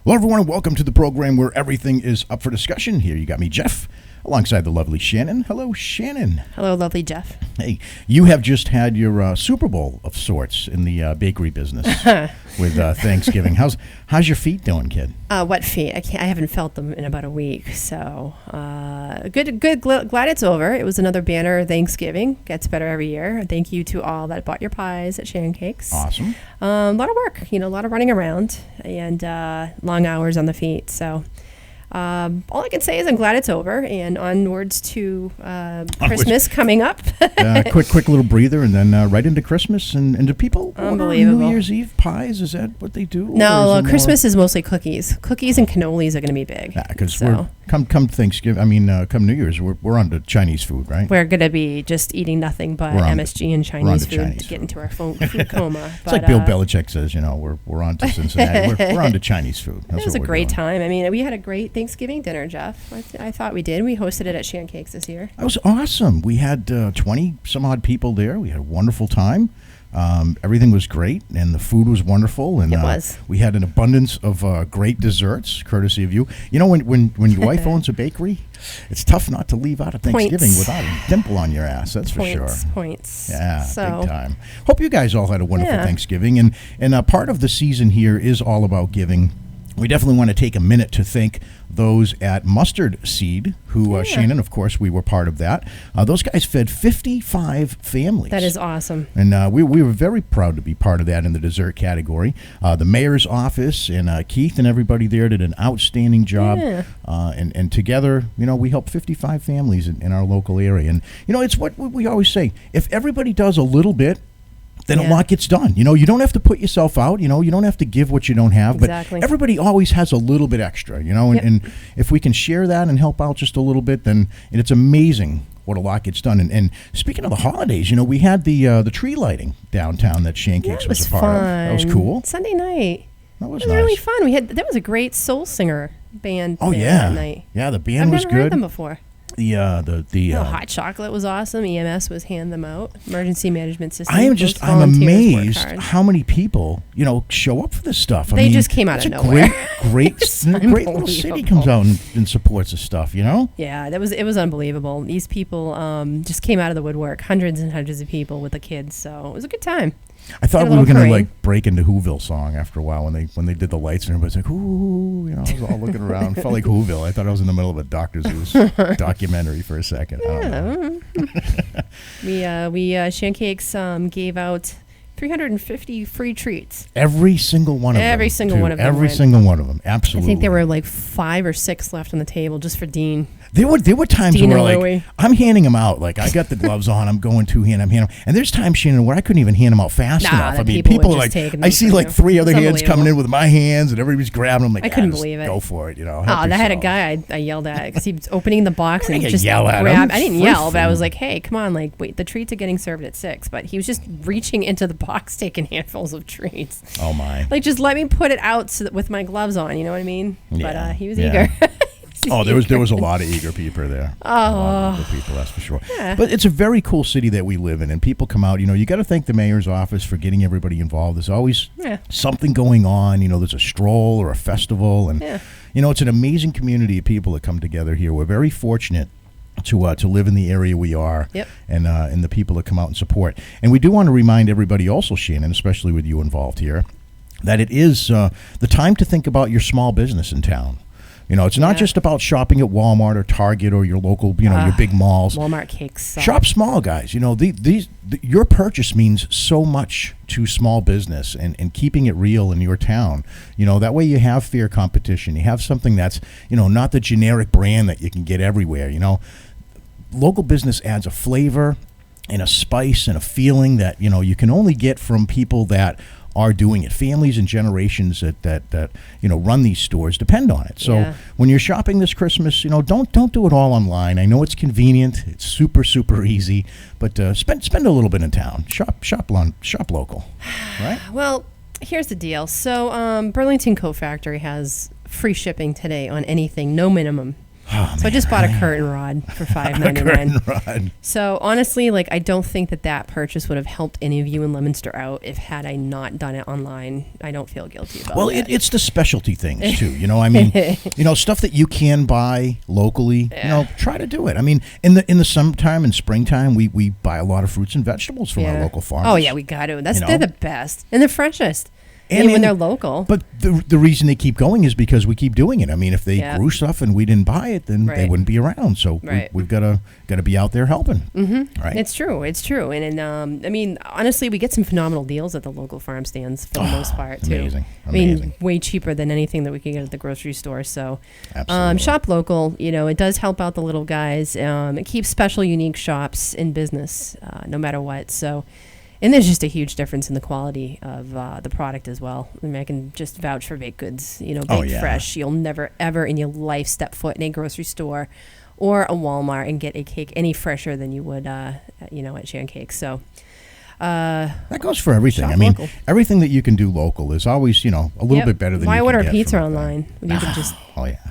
Hello, everyone, and welcome to the program where everything is up for discussion. Here you got me, Jeff, alongside the lovely Shannon. Hello, Shannon. Hello, lovely Jeff. Hey, you have just had your Super Bowl of sorts in the bakery business with Thanksgiving. How's your feet doing, kid? What feet? I haven't felt them in about a week, so good. Glad it's over. It was another banner Thanksgiving. Gets better every year. Thank you to all that bought your pies at Shannon Cakes. Awesome. A lot of work, a lot of running around and long hours on the feet. So all I can say is I'm glad it's over and onwards to Christmas coming up. Quick little breather and then right into Christmas and do people order New Year's Eve pies? Is that what they do? No, Christmas is mostly cookies. Cookies and cannolis are going to be big. Yeah, because come Thanksgiving, come New Year's, we're on to Chinese food, right? We're going to be just eating nothing but MSG and Chinese food to get into our food coma. It's like Bill Belichick says, we're on to Cincinnati. we're on to Chinese food. It was a great time. I mean, we had a great Thanksgiving dinner, Jeff. I thought we did. We hosted it at Shannon Cakes this year. That was awesome. We had 20 some odd people there. We had a wonderful time. Everything was great, and the food was wonderful. And it was. We had an abundance of great desserts, courtesy of you. When your wife owns a bakery, it's tough not to leave out of Thanksgiving without a dimple on your ass. That's for sure. Points. Yeah, big time. Hope you guys all had a wonderful Thanksgiving. And part of the season here is all about giving. We definitely want to take a minute to thank those at Mustard Seed, who, Shannon, of course, we were part of that. Those guys fed 55 families. That is awesome. And we were very proud to be part of that in the dessert category. The mayor's office and Keith and everybody there did an outstanding job. Yeah. And together, we helped 55 families in our local area. And, it's what we always say. If everybody does a little bit, then a lot gets done. You don't have to put yourself out. You don't have to give what you don't have. Exactly. But everybody always has a little bit extra, and if we can share that and help out just a little bit, then it's amazing what a lot gets done. And speaking of the holidays, we had the tree lighting downtown that Shannon Cakes was a part of. That was cool. Sunday night. That was nice. Really fun. That was a great soul singer band. That night. Yeah, the band was good. I've never heard them before. The hot chocolate was awesome. EMS was hand them out. Emergency management system. I'm amazed how many people show up for this stuff. They just came out of nowhere. Great little city comes out and supports this stuff. Yeah, it was unbelievable. These people just came out of the woodwork. Hundreds and hundreds of people with the kids. So it was a good time. I thought we were going to break into Whoville song after a while when they did the lights and everybody's like, ooh, I was all looking around. Felt like Whoville. I thought I was in the middle of a Dr. Seuss documentary for a second. Yeah. We Shannon Cakes gave out 350 free treats. Every single one of them. Every single one of them. Every single one of them. Absolutely. I think there were like 5 or 6 left on the table just for Dean. There were times where I'm handing them out. Like I got the gloves on, I'm going two-hand, I'm handing them. And there's times, Shannon, where I couldn't even hand them out fast enough. I mean, people are like, I see like 3 other hands coming in with my hands, and everybody's grabbing them. Like, I couldn't believe it. Go for it, I had a guy I yelled at because he was opening the box and just grabbed. I didn't yell, but I was like, hey, come on, wait, the treats are getting served at 6. But he was just reaching into the box, taking handfuls of treats. Oh my! Just let me put it out with my gloves on. You know what I mean? Yeah. But he was eager. There was a lot of eager people there. Oh, a lot of eager people, that's for sure. Yeah. But it's a very cool city that we live in, and people come out. You got to thank the mayor's office for getting everybody involved. There's always something going on. There's a stroll or a festival, and it's an amazing community of people that come together here. We're very fortunate to live in the area we are, and the people that come out and support. And we do want to remind everybody also, Shannon, especially with you involved here, that it is the time to think about your small business in town. It's not just about shopping at Walmart or Target or your local, your big malls. Walmart cakes. Shop small, guys. Your purchase means so much to small business and keeping it real in your town. That way you have fair competition. You have something that's, not the generic brand that you can get everywhere. Local business adds a flavor and a spice and a feeling that, you can only get from people that are doing it. Families and generations that run these stores depend on it. So when you're shopping this Christmas, don't do it all online. I know it's convenient. It's super, super easy. But spend a little bit in town. Shop local. Right? Well, here's the deal. So Burlington Coat Factory has free shipping today on anything, no minimum. Oh, So I just bought a curtain rod for $5.99. curtain rod. So honestly, like, I don't think that purchase would have helped any of you in Leominster out if had I not done it online. I don't feel guilty about Well, it. it's the specialty things too. I mean, stuff that you can buy locally. Try to do it. I mean, in the summertime and springtime, we buy a lot of fruits and vegetables from our local farmers. Oh yeah, we got to. They're the best and the freshest. And when they're local. But the reason they keep going is because we keep doing it. I mean, if they grew stuff and we didn't buy it, then they wouldn't be around. So we've got to be out there helping. Mm-hmm. Right. It's true. And I mean, honestly, we get some phenomenal deals at the local farm stands for the most part too. Amazing. I mean, way cheaper than anything that we can get at the grocery store. So, shop local. It does help out the little guys. It keeps special, unique shops in business, no matter what. So. And there's just a huge difference in the quality of the product as well. I mean, I can just vouch for baked goods, baked fresh. You'll never, ever in your life step foot in a grocery store or a Walmart and get a cake any fresher than you would, at Shan Cakes. So that goes for everything. I mean, local. Everything that you can do local is always, a little bit better than Why you order can get pizza from online when you can just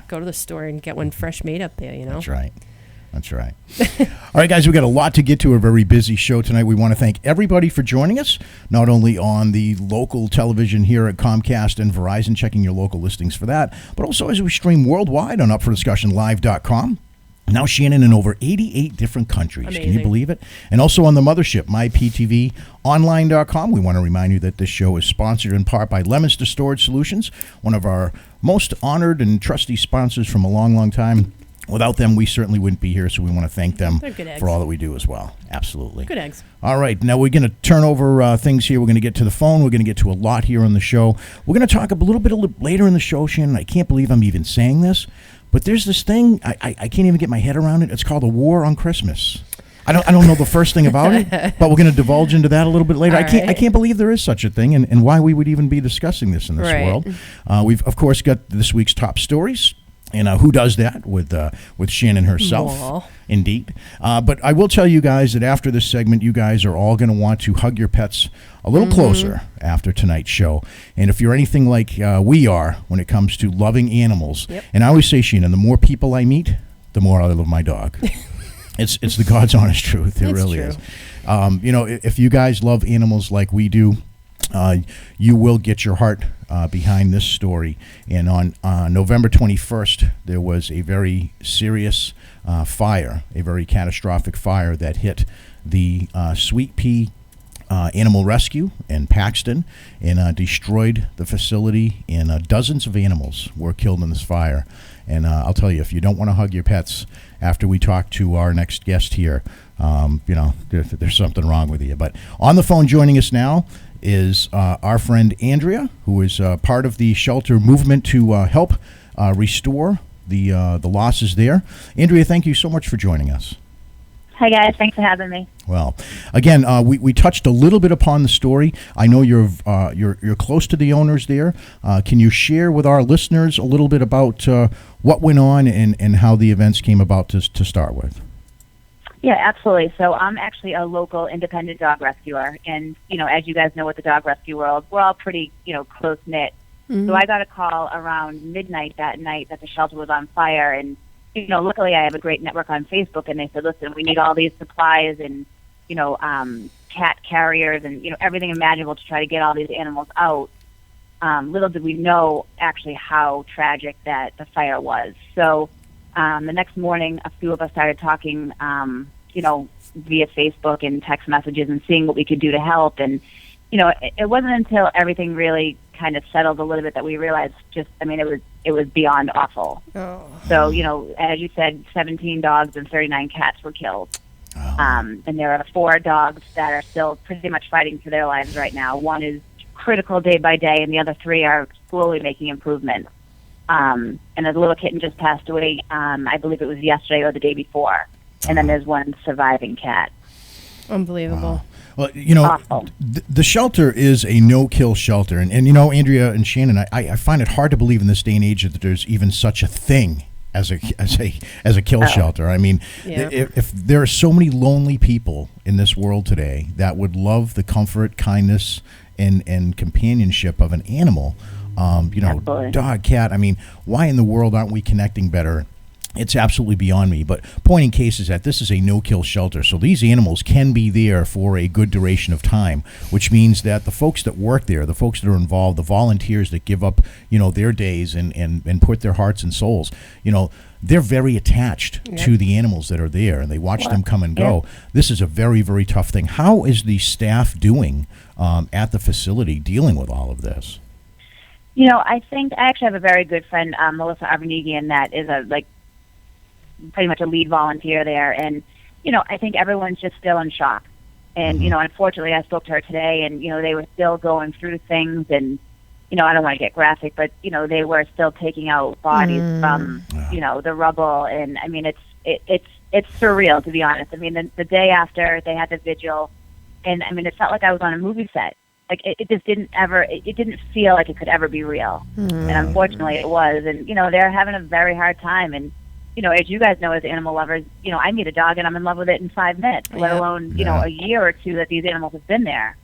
go to the store and get one fresh made up there, That's right. That's right. All right, guys, we've got a lot to get to, a very busy show tonight. We want to thank everybody for joining us, not only on the local television here at Comcast and Verizon, checking your local listings for that, but also as we stream worldwide on UpForDiscussionLive.com. Now, Shannon, in over 88 different countries. Amazing. Can you believe it? And also on the mothership, myptvonline.com. We want to remind you that this show is sponsored in part by Leominster Storage Solutions, one of our most honored and trusty sponsors from a long, long time. Without them, we certainly wouldn't be here, so we want to thank them for all that we do as well. Absolutely. Good eggs. All right, now we're going to turn over things here. We're going to get to the phone. We're going to get to a lot here on the show. We're going to talk a little bit later in the show, Shannon. I can't believe I'm even saying this, but there's this thing, I can't even get my head around it. It's called a war on Christmas. I don't know the first thing about it, but we're going to divulge into that a little bit later. I can't believe there is such a thing, and why we would even be discussing this in this world. We've, of course, got this week's top stories. And who does that with Shannon herself? Aww. Indeed. But I will tell you guys that after this segment, you guys are all going to want to hug your pets a little closer after tonight's show. And if you're anything like we are when it comes to loving animals, and I always say, Shannon, the more people I meet, the more I love my dog. It's the God's honest truth. It really is. If you guys love animals like we do, you will get your heart behind this story. And on November 21st, there was a very serious fire, a very catastrophic fire that hit the Sweet Pea Animal Rescue in Paxton and destroyed the facility, and dozens of animals were killed in this fire. And I'll tell you, if you don't want to hug your pets after we talk to our next guest here, there's something wrong with you. But on the phone joining us now is our friend Andrea, who is part of the shelter movement to help restore the losses there. Andrea, thank you so much for joining us. Hi, guys. Thanks for having me. Well, again, we touched a little bit upon the story. I know you're close to the owners there. Can you share with our listeners a little bit about what went on and how the events came about to start with? Yeah, absolutely. So I'm actually a local independent dog rescuer. And, as you guys know, with the dog rescue world, we're all pretty, close-knit. Mm-hmm. So I got a call around midnight that night that the shelter was on fire. And, luckily I have a great network on Facebook. And they said, listen, we need all these supplies and, cat carriers and, everything imaginable to try to get all these animals out. Little did we know actually how tragic that the fire was. So the next morning, a few of us started talking, via Facebook and text messages and seeing what we could do to help. And, it wasn't until everything really kind of settled a little bit that we realized it was beyond awful. Oh. So, as you said, 17 dogs and 39 cats were killed. Oh. And there are 4 dogs that are still pretty much fighting for their lives right now. One is critical day by day, and the other 3 are slowly making improvements. And a little kitten just passed away, I believe it was yesterday or the day before. And then there's one surviving cat. Unbelievable. Wow. Well, the shelter is a no-kill shelter. And Andrea and Shannon, I find it hard to believe in this day and age that there's even such a thing as a kill shelter. I mean, if there are so many lonely people in this world today that would love the comfort, kindness, and companionship of an animal, Absolutely. dog, cat. I mean, why in the world aren't we connecting better It's absolutely beyond me. But point in case is that this is a no-kill shelter, so these animals can be there for a good duration of time, which means that the folks that work there, the folks that are involved, the volunteers that give up, their days and put their hearts and souls, they're very attached to the animals that are there, and they watch them come and go. This is a very, very tough thing. How is the staff doing at the facility dealing with all of this? I think I actually have a very good friend, Melissa Arvanigian, that is pretty much a lead volunteer there. And, I think everyone's just still in shock. And, unfortunately, I spoke to her today, and, they were still going through things. And, I don't want to get graphic, but, they were still taking out bodies from, the rubble. And, I mean, it's surreal, to be honest. I mean, the day after they had the vigil, and, I mean, it felt like I was on a movie set. Like, it just didn't feel like it could ever be real. And unfortunately, it was. And, they're having a very hard time. And, as you guys know, as animal lovers, I meet a dog and I'm in love with it in 5 minutes, let alone, a year or two that these animals have been there.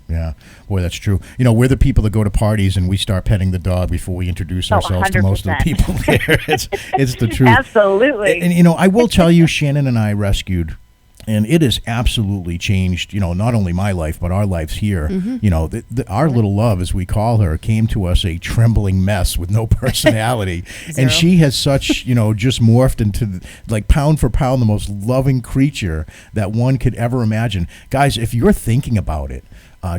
Yeah. Boy, that's true. We're the people that go to parties and we start petting the dog before we introduce ourselves 100%. To most of the people there. It's the truth. Absolutely. And, I will tell you, Shannon and I rescued, and it has absolutely changed, not only my life, but our lives here. Our little love, as we call her, came to us a trembling mess with no personality. And she has such, just morphed into, like, pound for pound, the most loving creature that one could ever imagine. Guys, if you're thinking about it,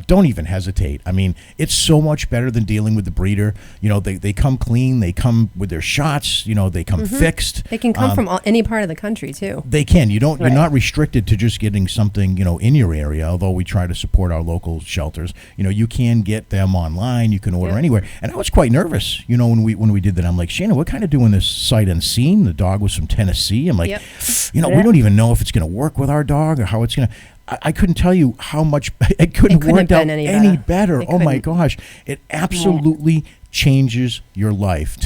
don't even hesitate. I mean, it's so much better than dealing with the breeder. They come clean. They come with their shots. They come fixed. They can come from any part of the country too. They can. You're not restricted to just getting something, in your area. Although we try to support our local shelters, you can get them online. You can order anywhere. And I was quite nervous, when we did that. I'm like, Shannon, we're kind of doing this sight unseen. The dog was from Tennessee. I'm like, we don't even know if it's going to work with our dog or how it's going to. I couldn't tell you how much it couldn't work out any better. Oh my gosh, it absolutely changes your life.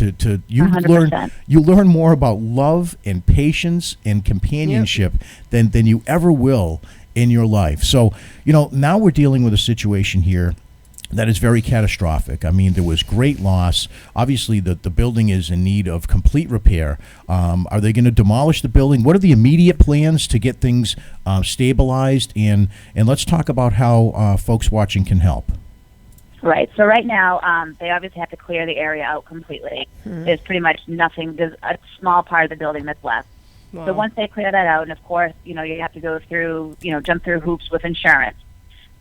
You learn more about love and patience and companionship than you ever will in your life. So now we're dealing with a situation here that is very catastrophic. I mean, there was great loss. Obviously, the building is in need of complete repair. Are they going to demolish the building? What are the immediate plans to get things stabilized? And let's talk about how folks watching can help. Right. So right now, they obviously have to clear the area out completely. There's pretty much nothing. There's a small part of the building that's left. Wow. So once they clear that out, and of course, you have to go through, jump through hoops with insurance.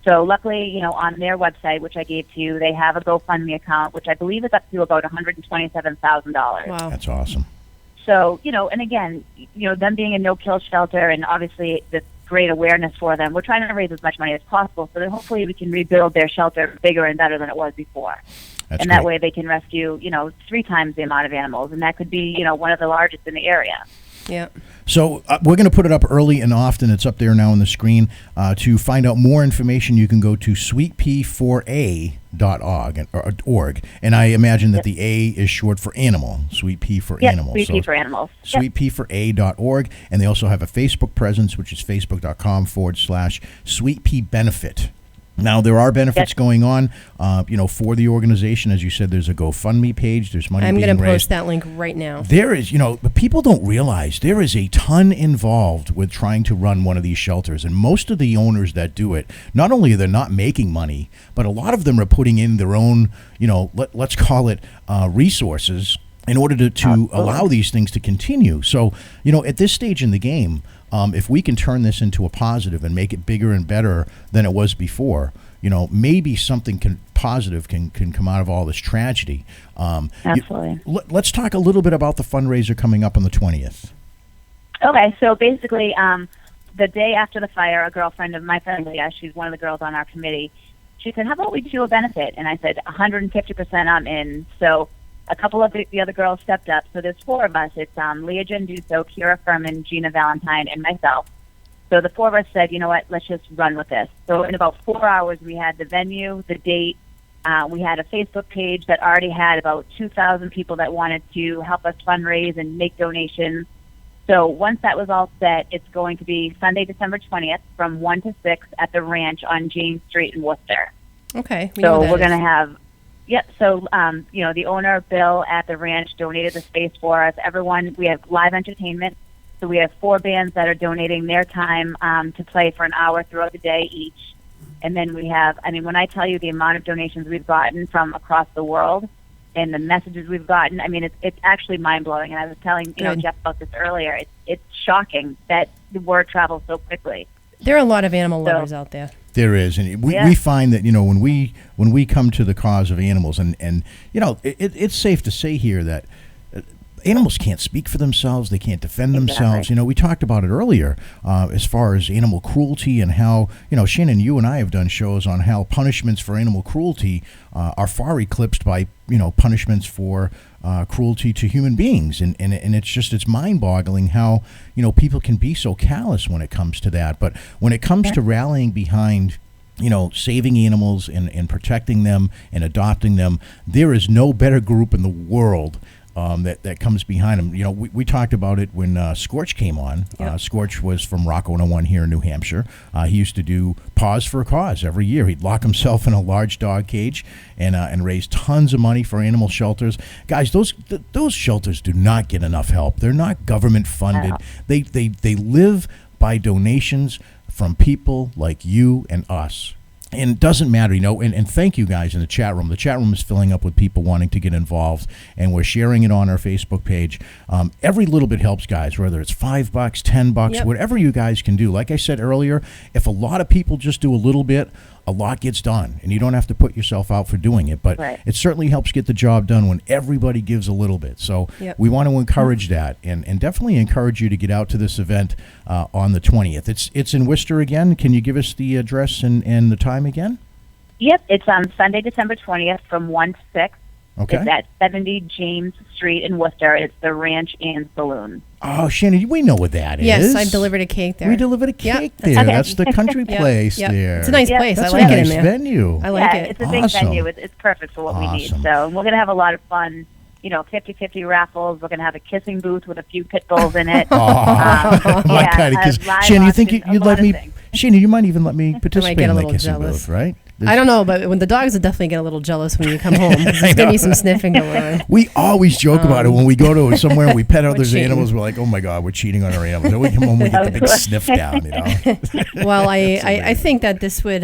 So luckily, on their website, which I gave to you, they have a GoFundMe account, which I believe is up to about $127,000. Wow. That's awesome. So, and again, them being a no-kill shelter and obviously the great awareness for them, we're trying to raise as much money as possible so that hopefully we can rebuild their shelter bigger and better than it was before. That's and great. That way they can rescue, 3 times the amount of animals, and that could be, one of the largest in the area. Yeah. So we're going to put it up early and often. It's up there now on the screen. To find out more information, you can go to sweetp4a.org. And I imagine that the A is short for animal. Sweet P for animal. Sweet P for animals. Sweetp4a.org. And they also have a Facebook presence, which is facebook.com/sweetpbenefit. Now, there are benefits going on, for the organization. As you said, there's a GoFundMe page. There's money being raised. I'm going to post that link right now. There is, but people don't realize there is a ton involved with trying to run one of these shelters. And most of the owners that do it, not only are they not making money, but a lot of them are putting in their own, let's call it resources in order to allow these things to continue. So, at this stage in the game, if we can turn this into a positive and make it bigger and better than it was before, maybe something positive can come out of all this tragedy. Absolutely. Let's talk a little bit about the fundraiser coming up on the 20th. Okay, so basically, the day after the fire, a girlfriend of my friend, Leah, she's one of the girls on our committee, she said, how about we do a benefit? And I said, 150% I'm in. So a couple of the other girls stepped up. So there's 4 of us. It's Leah Genduso, Kira Furman, Gina Valentine, and myself. So the 4 of us said, you know what, let's just run with this. So in about 4 hours, we had the venue, the date. We had a Facebook page that already had about 2,000 people that wanted to help us fundraise and make donations. So once that was all set, it's going to be Sunday, December 20th from 1 to 6 at the ranch on James Street in Worcester. Okay. So we're going to have Yep. So, the owner, Bill, at the ranch donated the space for us. We have live entertainment. So we have 4 bands that are donating their time to play for an hour throughout the day each. And then we have, when I tell you the amount of donations we've gotten from across the world and the messages we've gotten, it's actually mind-blowing. And I was telling, Jeff about this earlier. It's shocking that the word travels so quickly. There are a lot of animal lovers out there. There is, and we find that when we come to the cause of animals, and it's safe to say here that animals can't speak for themselves; they can't defend themselves. We talked about it earlier as far as animal cruelty and how Shannon, you and I have done shows on how punishments for animal cruelty are far eclipsed by punishments for cruelty to human beings, and it's mind-boggling how people can be so callous when it comes to that. But when it comes to rallying behind saving animals and protecting them and adopting them, there is no better group in the world that comes behind them. We talked about it when Scorch came on. Yep. Scorch was from Rock 101 here in New Hampshire. He used to do Paws for a Cause every year. He'd lock himself in a large dog cage and raise tons of money for animal shelters. Guys, those shelters do not get enough help. They're not government funded. They live by donations from people like you and us. And it doesn't matter, and thank you guys in the chat room. The chat room is filling up with people wanting to get involved, and we're sharing it on our Facebook page. Every little bit helps, guys, whether it's $5, $10, whatever you guys can do. Like I said earlier, if a lot of people just do a little bit, a lot gets done, and you don't have to put yourself out for doing it. But it certainly helps get the job done when everybody gives a little bit. So we want to encourage that, and definitely encourage you to get out to this event on the 20th. It's in Worcester again. Can you give us the address and the time again? Yep, it's on Sunday, December 20th from 1 to 6. Okay. It's at 70 James Street in Worcester. It's the Ranch and Saloon. Oh, Shannon, we know what that is. Yes, I delivered a cake there. We delivered a cake there. Okay. That's the country place there. It's a nice place. That's I like a it in nice there. venue. I like it. It's a big venue. It's perfect for what we need. So we're going to have a lot of fun. 50-50 raffles. We're going to have a kissing booth with a few pit bulls in it. My kind of kiss. Shannon, you think you'd let me? Shannon, you might even let me participate in the kissing booth, right? I don't know, but when the dogs will definitely get a little jealous when you come home. There's going to be some sniffing going on. We always joke about it when we go to somewhere and we pet others' animals. We're like, oh my God, we're cheating on our animals. And we come home, we get the big sniff down, Well, I think that this would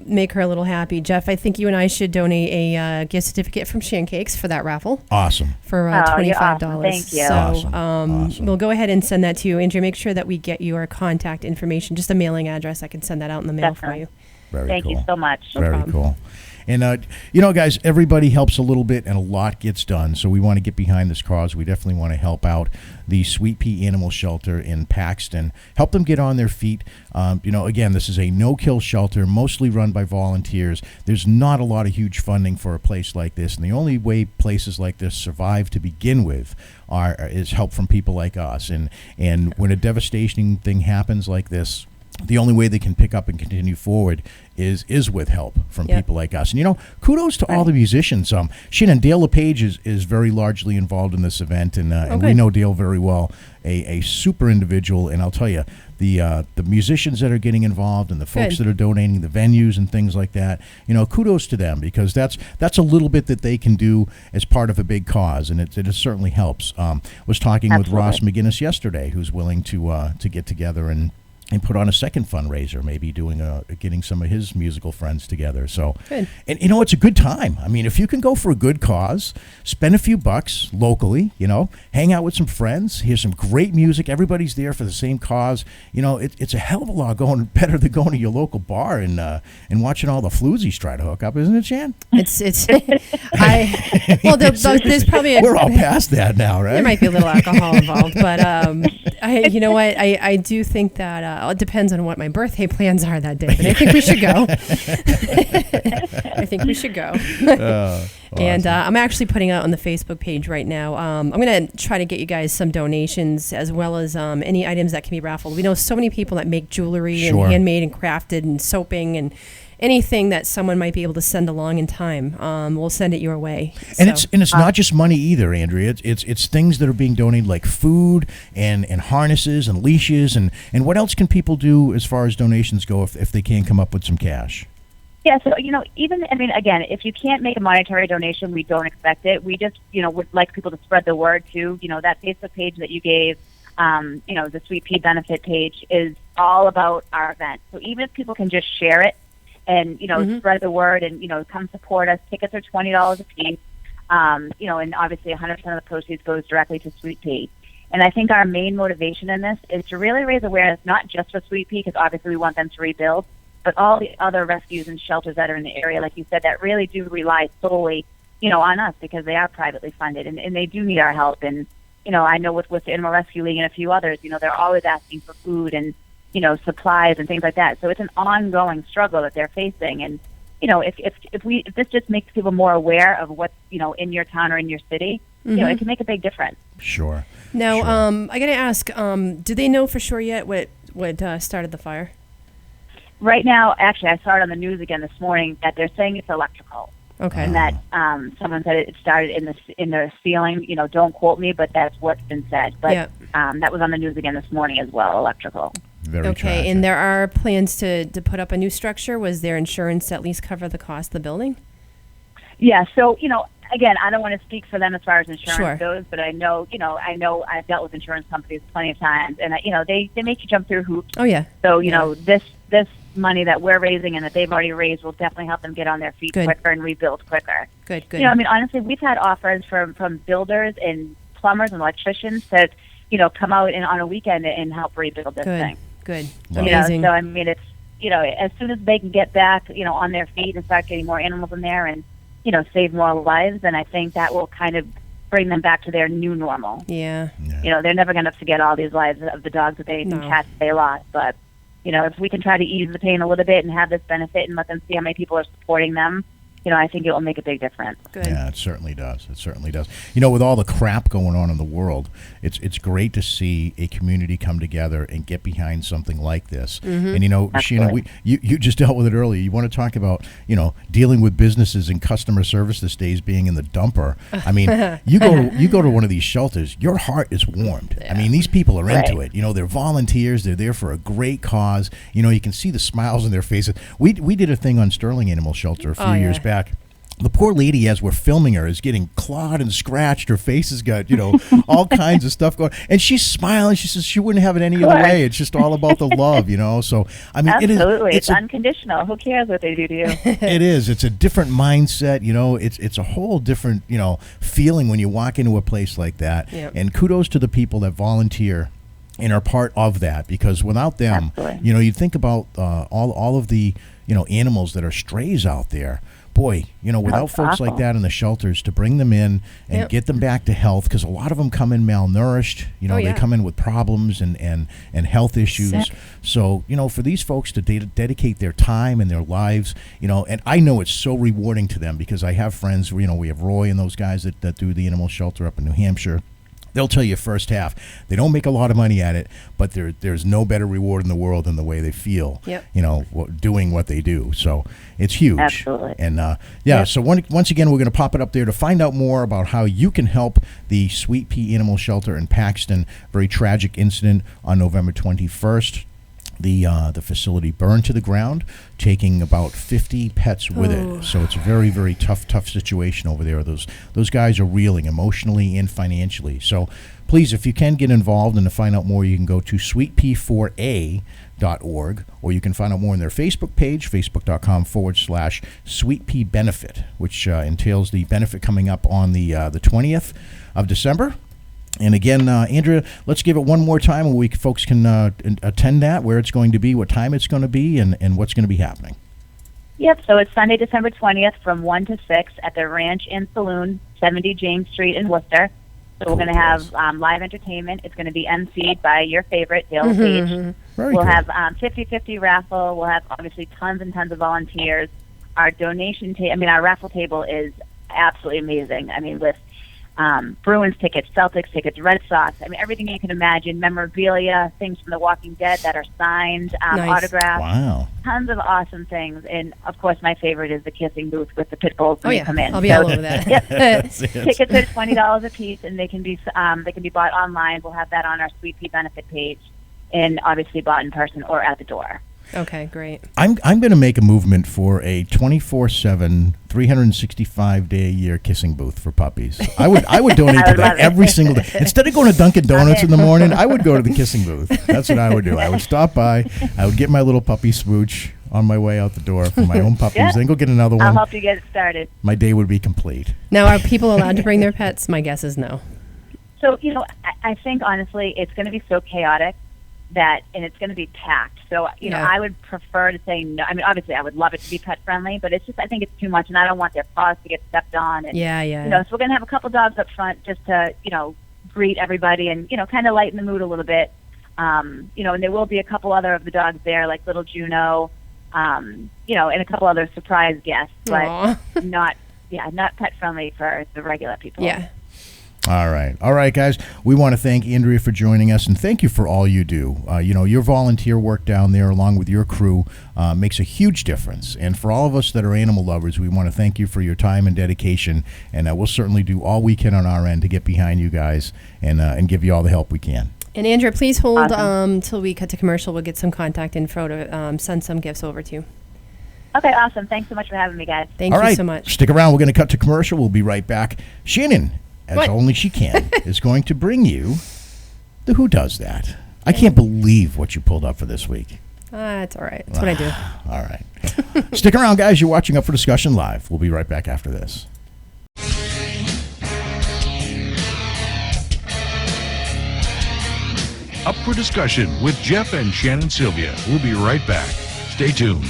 make her a little happy. Jeff, I think you and I should donate a gift certificate from Shancakes for that raffle. Awesome. For $25. Awesome. Thank you. So Awesome. We'll go ahead and send that to you. Andrea, make sure that we get your contact information, just a mailing address. I can send that out in the mail for you. Thank you so much. Very cool. And, guys, everybody helps a little bit and a lot gets done. So we want to get behind this cause. We definitely want to help out the Sweet Pea Animal Shelter in Paxton, help them get on their feet. Again, this is a no-kill shelter, mostly run by volunteers. There's not a lot of huge funding for a place like this. And the only way places like this survive to begin with is help from people like us. And when a devastating thing happens like this, the only way they can pick up and continue forward is with help from people like us. And, kudos to all the musicians. Shannon, Dale LePage is very largely involved in this event, and we know Dale very well, a super individual. And I'll tell you, the musicians that are getting involved and the folks that are donating, the venues and things like that, kudos to them, because that's a little bit that they can do as part of a big cause, and it certainly helps. Was talking with Ross McGinnis yesterday, who's willing to get together and put on a second fundraiser, maybe getting some of his musical friends together. So, and it's a good time. I mean, if you can go for a good cause, spend a few bucks locally, hang out with some friends, hear some great music. Everybody's there for the same cause. It's a hell of a lot better than going to your local bar and watching all the floozies try to hook up, isn't it, Jan? There's probably we're all past that now, right? There might be a little alcohol involved, but I do think that it depends on what my birthday plans are that day, but I think we should go. Awesome. And I'm actually putting out on the Facebook page right now. I'm going to try to get you guys some donations as well as any items that can be raffled. We know so many people that make jewelry and handmade and crafted and soaping and anything that someone might be able to send along in time. We'll send it your way. And it's not just money either, Andrea. It's things that are being donated, like food and harnesses and leashes and what else can people do as far as donations go if they can't come up with some cash? Yeah, so, even, again, if you can't make a monetary donation, we don't expect it. We just, would like people to spread the word too. That Facebook page that you gave, the Sweet Pea benefit page is all about our event. So even if people can just share it and, spread the word and, come support us, tickets are $20 a piece, and obviously 100% of the proceeds goes directly to Sweet Pea. And I think our main motivation in this is to really raise awareness, not just for Sweet Pea, because obviously we want them to rebuild, but all the other rescues and shelters that are in the area, like you said, that really do rely solely, on us because they are privately funded and they do need our help. And, I know with the Animal Rescue League and a few others, they're always asking for food and, supplies and things like that. So it's an ongoing struggle that they're facing. And, if this just makes people more aware of what's, in your town or in your city, it can make a big difference. Sure. Now, Sure. I got to ask, do they know for sure yet what started the fire? Right now, actually, I saw it on the news again this morning that they're saying it's electrical. Okay. And that someone said it started in the ceiling. Don't quote me, but that's what's been said. But that was on the news again this morning as well, electrical. Very okay, tragic. and there are plans to put up a new structure. Was their insurance at least cover the cost of the building? Yeah, so, again, I don't want to speak for them as far as insurance Sure. goes, but I know I've dealt with insurance companies plenty of times, and, they make you jump through hoops. Oh, yeah. So, this money that we're raising and that they've already raised will definitely help them get on their feet quicker and rebuild quicker. Good. Honestly, we've had offers from builders and plumbers and electricians to, come out on a weekend and help rebuild this thing. Good. Amazing. So, it's, as soon as they can get back, on their feet and start getting more animals in there and, save more lives, then I think that will kind of bring them back to their new normal. Yeah. They're never going to forget all these lives of the dogs that and cats they lost, but if we can try to ease the pain a little bit and have this benefit and let them see how many people are supporting them, I think it will make a big difference. Good. Yeah, it certainly does. It certainly does. With all the crap going on in the world, it's great to see a community come together and get behind something like this. Mm-hmm. And Absolutely. Sheena, you just dealt with it earlier. You want to talk about dealing with businesses and customer service these days being in the dumper. I mean, you go to one of these shelters, your heart is warmed. Yeah. I mean, these people are into it. They're volunteers. They're there for a great cause. You can see the smiles on their faces. We did a thing on Sterling Animal Shelter a few years back. The poor lady, as we're filming her, is getting clawed and scratched. Her face has got, all kinds of stuff going. And she's smiling. She says she wouldn't have it any other way. It's just all about the love, So, I mean, absolutely. It's unconditional. Who cares what they do to you? It is. It's a different mindset, It's a whole different, feeling when you walk into a place like that. Yep. And kudos to the people that volunteer and are part of that, because without them, you think about all of the, animals that are strays out there. Boy, without folks like that in the shelters to bring them in and get them back to health, because a lot of them come in malnourished, they come in with problems and health issues. So, for these folks to dedicate their time and their lives, and I know it's so rewarding to them, because I have friends, we have Roy and those guys that do the animal shelter up in New Hampshire. They'll tell you first half, they don't make a lot of money at it, but there's no better reward in the world than the way they feel, doing what they do. So it's huge. Absolutely. And so once again, we're going to pop it up there to find out more about how you can help the Sweet Pea Animal Shelter in Paxton. Very tragic incident on November 21st. The facility burned to the ground, taking about 50 pets with it. So it's a very, very tough situation over there. Those guys are reeling emotionally and financially. So please, if you can get involved and to find out more, you can go to sweetpea4a.org, or you can find out more on their Facebook page, facebook.com/Sweet Pea Benefit, which entails the benefit coming up on the 20th of December. And again, Andrea, let's give it one more time where folks can attend that, where it's going to be, what time it's going to be, and what's going to be happening. Yep, so it's Sunday, December 20th from 1 to 6 at the Ranch and Saloon, 70 James Street in Worcester. So we're going to have live entertainment. It's going to be emceed by your favorite, Dale Page. We'll have 50-50 raffle. We'll have, obviously, tons and tons of volunteers. Our our raffle table is absolutely amazing. I mean, with Bruins tickets, Celtics tickets, Red Sox, everything you can imagine, memorabilia, things from The Walking Dead that are signed, autographed. Wow. Tons of awesome things. And, of course, my favorite is the kissing booth with the pit bulls when you come in. I'll be all over that. Tickets are $20 a piece, and they can be bought online. We'll have that on our Sweet Pea benefit page, and obviously bought in person or at the door. Okay, great. I'm going to make a movement for a 24/7, 365-day-a-year kissing booth for puppies. I would donate to that every single day. Instead of going to Dunkin' Donuts in the morning, I would go to the kissing booth. That's what I would do. I would stop by. I would get my little puppy smooch on my way out the door for my own puppies. Then go get another one. I'll help you get it started. My day would be complete. Now, are people allowed to bring their pets? My guess is no. So, I think, honestly, it's going to be so chaotic and it's going to be packed. So, I would prefer to say no. I mean, obviously, I would love it to be pet friendly, but it's just, I think it's too much, and I don't want their paws to get stepped on. And, so we're going to have a couple dogs up front just to, greet everybody and, kind of lighten the mood a little bit. And there will be a couple other of the dogs there, like little Juno, and a couple other surprise guests, but not pet friendly for the regular people. Yeah. All right, guys. We want to thank Andrea for joining us, and thank you for all you do. Your volunteer work down there, along with your crew, makes a huge difference. And for all of us that are animal lovers, we want to thank you for your time and dedication. And we'll certainly do all we can on our end to get behind you guys and give you all the help we can. And Andrea, please hold till we cut to commercial. We'll get some contact info to send some gifts over to you. Okay, awesome. Thanks so much for having me, guys. Thank you so much. Stick around. We're going to cut to commercial. We'll be right back. Shannon, as only she can, is going to bring you the Who Does That. I can't believe what you pulled up for this week. It's all right. That's what I do. All right. Stick around, guys. You're watching Up for Discussion Live. We'll be right back after this. Up for Discussion with Jeff and Shannon Sylvia. We'll be right back. Stay tuned.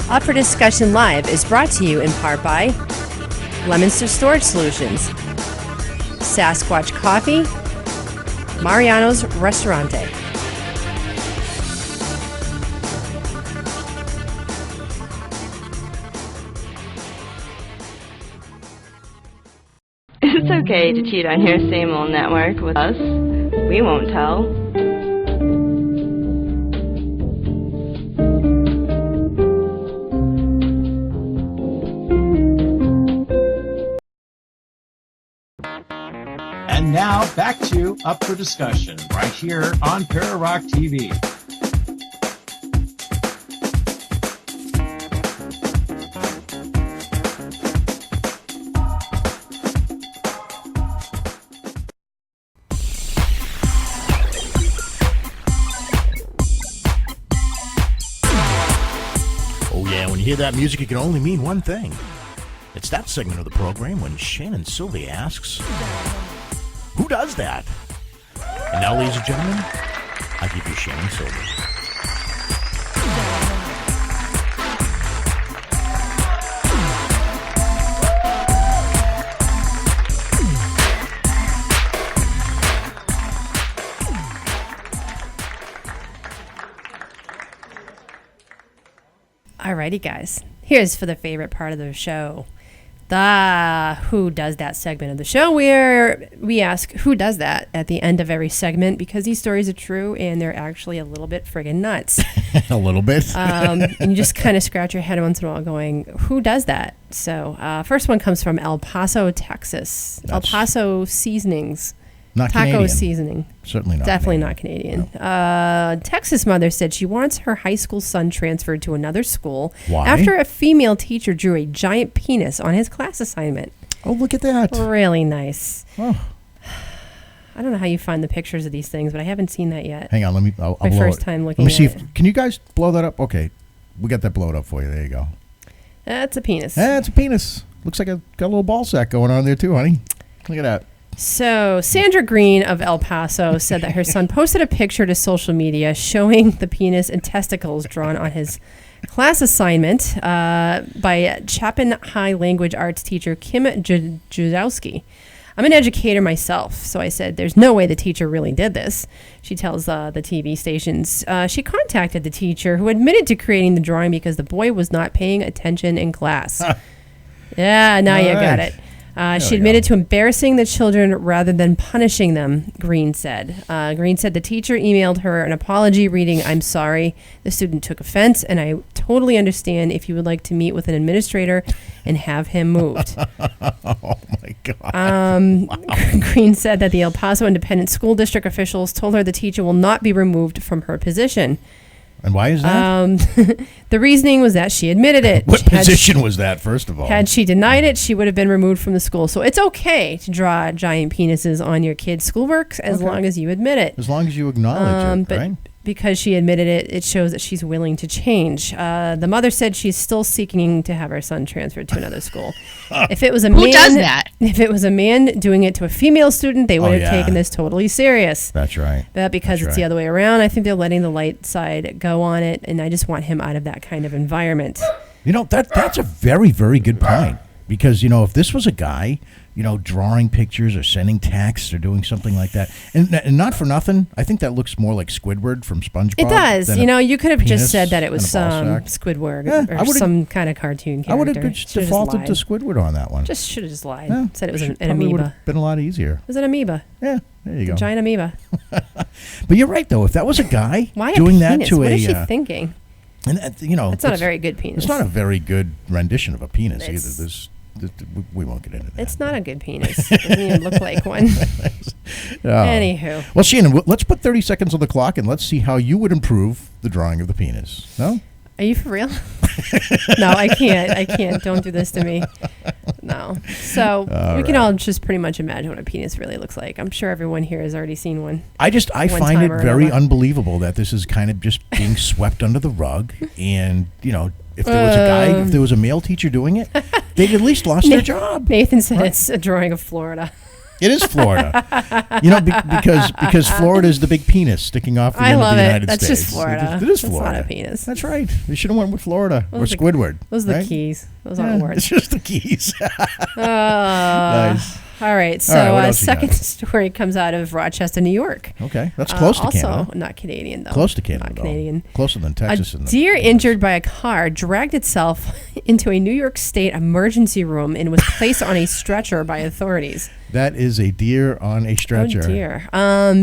Up for Discussion Live is brought to you in part by Lemonster Storage Solutions, Sasquatch Coffee, Mariano's Restaurante. It's okay to cheat on your same old network with us. We won't tell. And now, back to Up for Discussion, right here on Para-Rock TV. Oh, yeah, when you hear that music, it can only mean one thing. It's that segment of the program when Shannon Sylvia asks, who does that? And now, ladies and gentlemen, I give you Shannon Sylvia. Alrighty, guys. Here's for the favorite part of the show. The Who Does That segment of the show, where we ask who does that at the end of every segment, because these stories are true and they're actually a little bit friggin' nuts. A little bit. And you just kind of scratch your head once in a while going, who does that? So first one comes from El Paso, Texas. El Paso Seasonings. Not Taco Canadian. seasoning. Certainly not. Definitely Canadian. not Canadian. Texas mother said she wants her high school son transferred to another school. Why? After a female teacher drew a giant penis on his class assignment. Oh, look at that. Really nice. Oh. I don't know how you find the pictures of these things, but I haven't seen that yet. Hang on, I'll My blow first it. time looking Let me see at it. can you guys blow that up? Okay. We got that blowed up for you. There you go. That's a penis. It's a penis. Looks like got a little ball sack going on there too, honey. Look at that. So Sandra Green of El Paso said that her son posted a picture to social media showing the penis and testicles drawn on his class assignment by Chapin High Language Arts teacher Kim Judowski. I'm an educator myself, so I said, there's no way the teacher really did this. She tells the TV stations. She contacted the teacher, who admitted to creating the drawing because the boy was not paying attention in class. Yeah, now you got it. She admitted to embarrassing the children rather than punishing them, Green said. Green said the teacher emailed her an apology reading, "I'm sorry. The student took offense, and I totally understand if you would like to meet with an administrator and have him moved." Oh, my God. Wow. Green said that the El Paso Independent School District officials told her the teacher will not be removed from her position. And why is that? The reasoning was that she admitted it. What position was that, first of all? Had she denied it, she would have been removed from the school. So it's okay to draw giant penises on your kids' schoolwork as long as you admit it. As long as you acknowledge it, but right? Because she admitted it, it shows that she's willing to change. The mother said she's still seeking to have her son transferred to another school. If it was a Who does that? If it was a man doing it to a female student, they would have taken this totally serious. That's right. But because it's the other way around, I think they're letting the light side go on it, and I just want him out of that kind of environment. You know, that's a very, very good point. Because, you know, if this was a guy, you know, drawing pictures or sending texts or doing something like that, and not for nothing, I think that looks more like Squidward from SpongeBob. It does. You know, you could have just said that it was some Squidward or some kind of cartoon character. I would have defaulted to Squidward on that one. Should have just lied. Yeah, said it was an probably amoeba. would have been a lot easier. It was an amoeba. Yeah, there you go. A giant amoeba. But you're right, though. If that was a guy doing that to what a... is she thinking? And, you know... It's not a very good penis. It's not a very good rendition of a penis either. We won't get into that. It's not a good penis. It doesn't even look like one. Anywho. Well, Shannon, let's put 30 seconds on the clock and let's see how you would improve the drawing of the penis. No? Are you for real? No, I can't. Don't do this to me. No. So we can all just pretty much imagine what a penis really looks like. I'm sure everyone here has already seen one. I find it very unbelievable that this is kind of just being swept under the rug. And, you know, if there was a guy, if there was a male teacher doing it, they'd at least lost their job. Nathan said it's a drawing of Florida. It is Florida. You know, because Florida is the big penis sticking off the end of the United States. That's just Florida. It is Florida. That's not a penis. That's right. They should have went with Florida or Squidward. Those are the keys. Those aren't words. It's just the keys. Nice. All right. So second story comes out of Rochester, New York. Okay. That's close to Canada. Also not Canadian, though. Close to Canada, Not Canadian. Closer than Texas. A deer injured by a car dragged itself into a New York State emergency room and was placed on a stretcher by authorities. That is a deer on a stretcher. Oh, dear.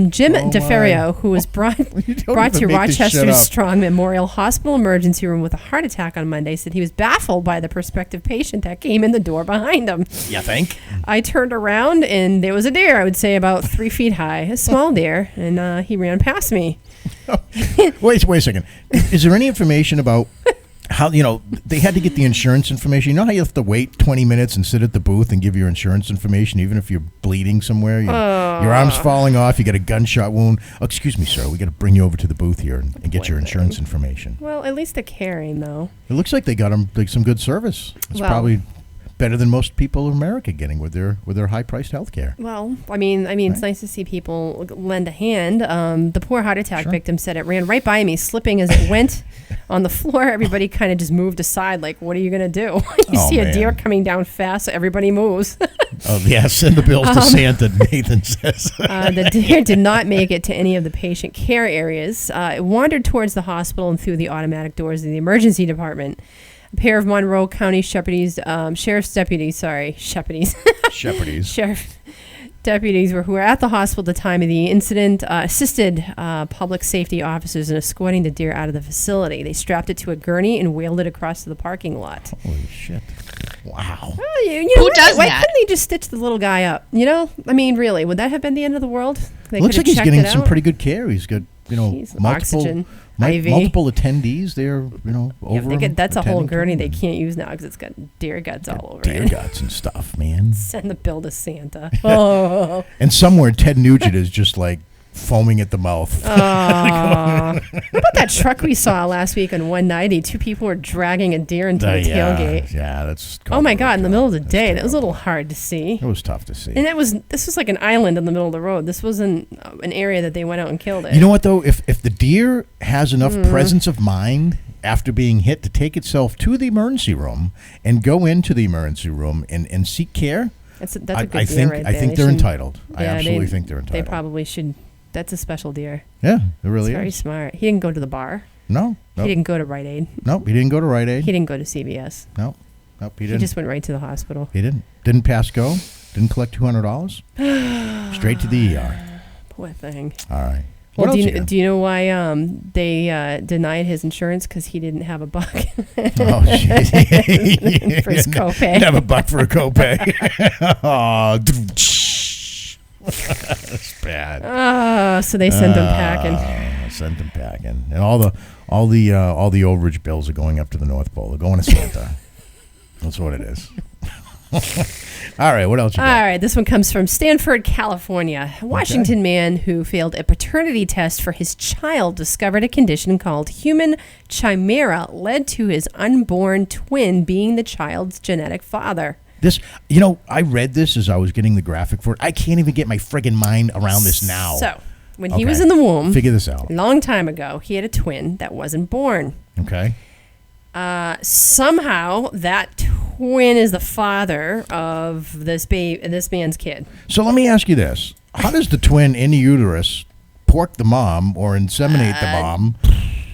Jim DeFerrio, who was brought to Rochester's Strong Memorial Hospital emergency room with a heart attack on Monday, said he was baffled by the prospective patient that came in the door behind him. You think? I turned around, and there was a deer, I would say about 3 feet high, a small deer, and he ran past me. Wait a second. Is there any information about how, you know, they had to get the insurance information? You know how you have to wait 20 minutes and sit at the booth and give your insurance information, even if you're bleeding somewhere? Your arm's falling off, you got a gunshot wound. Oh, excuse me, sir, we got to bring you over to the booth here and get your insurance information. Well, at least they're caring, though. It looks like they got them some good service. It's probably better than most people in America getting with their high-priced health care. Well, I mean, it's nice to see people lend a hand. The poor heart attack victim said it ran right by me, slipping as it went on the floor. Everybody kind of just moved aside, like, what are you going to do? You see a deer coming down fast, so everybody moves. Oh, yeah, send the bills to Santa, Nathan says. The deer did not make it to any of the patient care areas. It wandered towards the hospital and through the automatic doors of the emergency department. A pair of Monroe County sheriff's deputies who were at the hospital at the time of the incident assisted public safety officers in escorting the deer out of the facility. They strapped it to a gurney and wheeled it across to the parking lot. Holy shit. Wow. Well, who does that? Why couldn't they just stitch the little guy up? You know? I mean, really, would that have been the end of the world? Looks like he's getting some pretty good care. He's got, oxygen. multiple attendees there, over him. That's a whole gurney they can't use now because it's got deer guts all over it. Deer guts and stuff, man. Send the bill to Santa. Oh. And somewhere Ted Nugent is just like foaming at the mouth. What about that truck we saw last week on 190? 2 people were dragging a deer into the tailgate. Yeah, that's. Oh my God! In the middle of the day, that was a little hard to see. It was tough to see. And this was like an island in the middle of the road. This wasn't an area that they went out and killed it. You know what though? If the deer has enough presence of mind after being hit to take itself to the emergency room and go into the emergency room and seek care, that's a good deer right there. I think they're entitled. I absolutely think they're entitled. They probably should. That's a special deer. Yeah, it really is. Very smart. He didn't go to the bar. No. He didn't go to Rite Aid. No, he didn't go to Rite Aid. He didn't go to CVS. No. Nope, He just went right to the hospital. He didn't pass go. Didn't collect $200. Straight to the ER. Poor thing. All right. Well, What do else you, do you know why they denied his insurance? Because he didn't have a buck. Oh, shit. For his copay. Didn't have a buck for a copay. Oh, that's bad. So they sent him packing. Sent him packing, and all the overage bills are going up to the North Pole. They're going to Santa. That's what it is. All right, what else you got? All right, this one comes from Stanford, California. A Washington man who failed a paternity test for his child discovered a condition called human chimera led to his unborn twin being the child's genetic father. This, I read this as I was getting the graphic for it. I can't even get my friggin' mind around this now. So, when he was in the womb, figure this out. A long time ago, he had a twin that wasn't born. Okay. Somehow, that twin is the father of this man's kid. So let me ask you this: how does the twin in the uterus pork the mom or inseminate the mom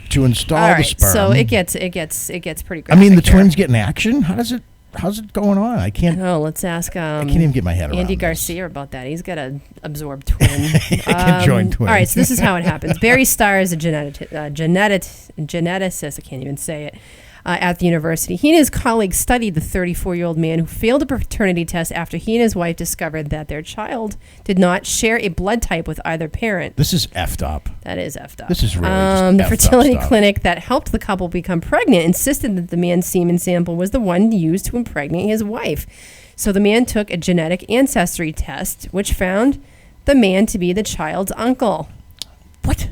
to install the sperm? So it gets pretty graphic. I mean, the twins getting action. How's it going on? I can't. Oh, let's ask. I can't even get my head around Andy this. Garcia about that. He's got an absorbed twin. Can join twins. All right, so this is how it happens. Barry Starr is a geneticist. I can't even say it. At the university. He and his colleagues studied the 34-year-old man who failed a paternity test after he and his wife discovered that their child did not share a blood type with either parent. This is effed up. That is effed up. This is really just the effed fertility up stuff. clinic that helped the couple become pregnant insisted that the man's semen sample was the one used to impregnate his wife. So the man took a genetic ancestry test, which found the man to be the child's uncle. What?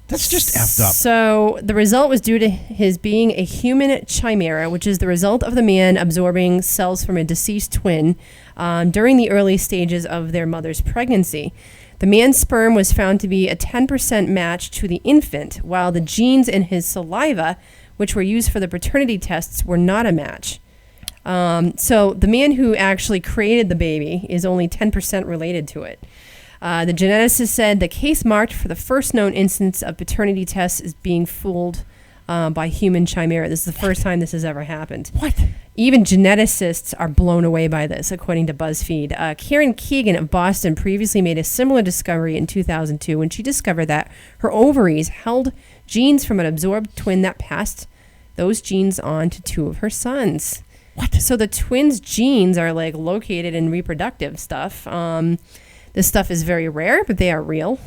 That's just effed up. So the result was due to his being a human chimera, which is the result of the man absorbing cells from a deceased twin during the early stages of their mother's pregnancy. The man's sperm was found to be a 10% match to the infant, while the genes in his saliva, which were used for the paternity tests, were not a match. So the man who actually created the baby is only 10% related to it. The geneticist said the case marked for the first known instance of paternity tests is being fooled by human chimera. This is the first time this has ever happened. What? Even geneticists are blown away by this, according to BuzzFeed. Karen Keegan of Boston previously made a similar discovery in 2002 when she discovered that her ovaries held genes from an absorbed twin that passed those genes on to two of her sons. What? So the twins' genes are like located in reproductive stuff. This stuff is very rare, but they are real.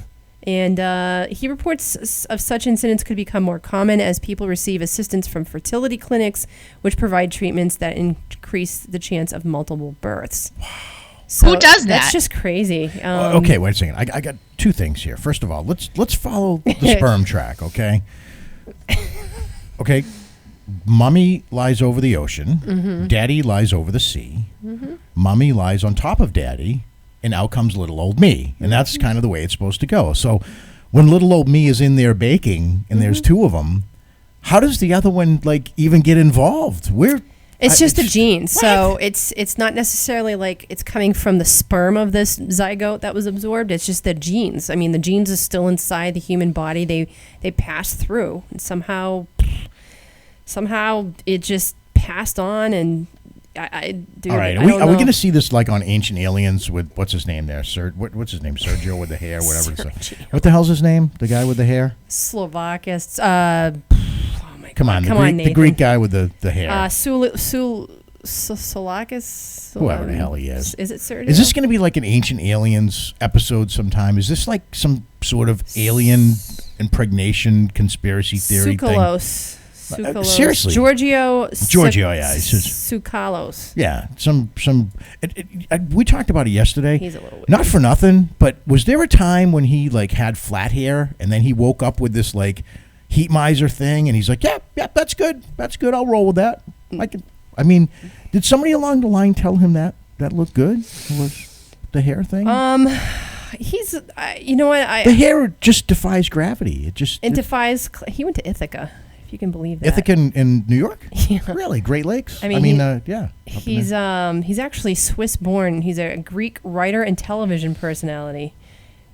And he reports of such incidents could become more common as people receive assistance from fertility clinics, which provide treatments that increase the chance of multiple births. Wow. So who does that? That's just crazy. Okay, wait a second. I got two things here. First of all, let's follow the sperm track, okay? Okay. Mommy lies over the ocean. Mm-hmm. Daddy lies over the sea. Mm-hmm. Mommy lies on top of Daddy. And out comes little old me. And that's kind of the way it's supposed to go. So when little old me is in there baking and there's two of them, how does the other one even get involved? It's just a gene. What? So it's not necessarily like it's coming from the sperm of this zygote that was absorbed. It's just the genes. I mean, the genes are still inside the human body. They pass through. And somehow it just passed on and all right, are we going to see this on Ancient Aliens with what's his name there? What's his name? Sergio with the hair, whatever. What the hell's his name? The guy with the hair? Slovakis. Come on, the Greek guy with the hair. Solakis. Whoever the hell he is. Is it Sergio? Is this going to be like an Ancient Aliens episode sometime? Is this like some sort of alien impregnation conspiracy theory thing? Seriously, Giorgio, yeah, Tsoukalos. Yeah, we talked about it yesterday. He's a little weird. Not for nothing, but was there a time when he had flat hair and then he woke up with this heat miser thing and he's like, yeah, that's good, I'll roll with that. Did somebody along the line tell him that looked good? Was the hair thing? He's, you know what? The hair just defies gravity. It defies. He went to Ithaca. You can believe that. Ithaca in New York? Yeah. Really? Great Lakes? Yeah. He's actually Swiss born. He's a Greek writer and television personality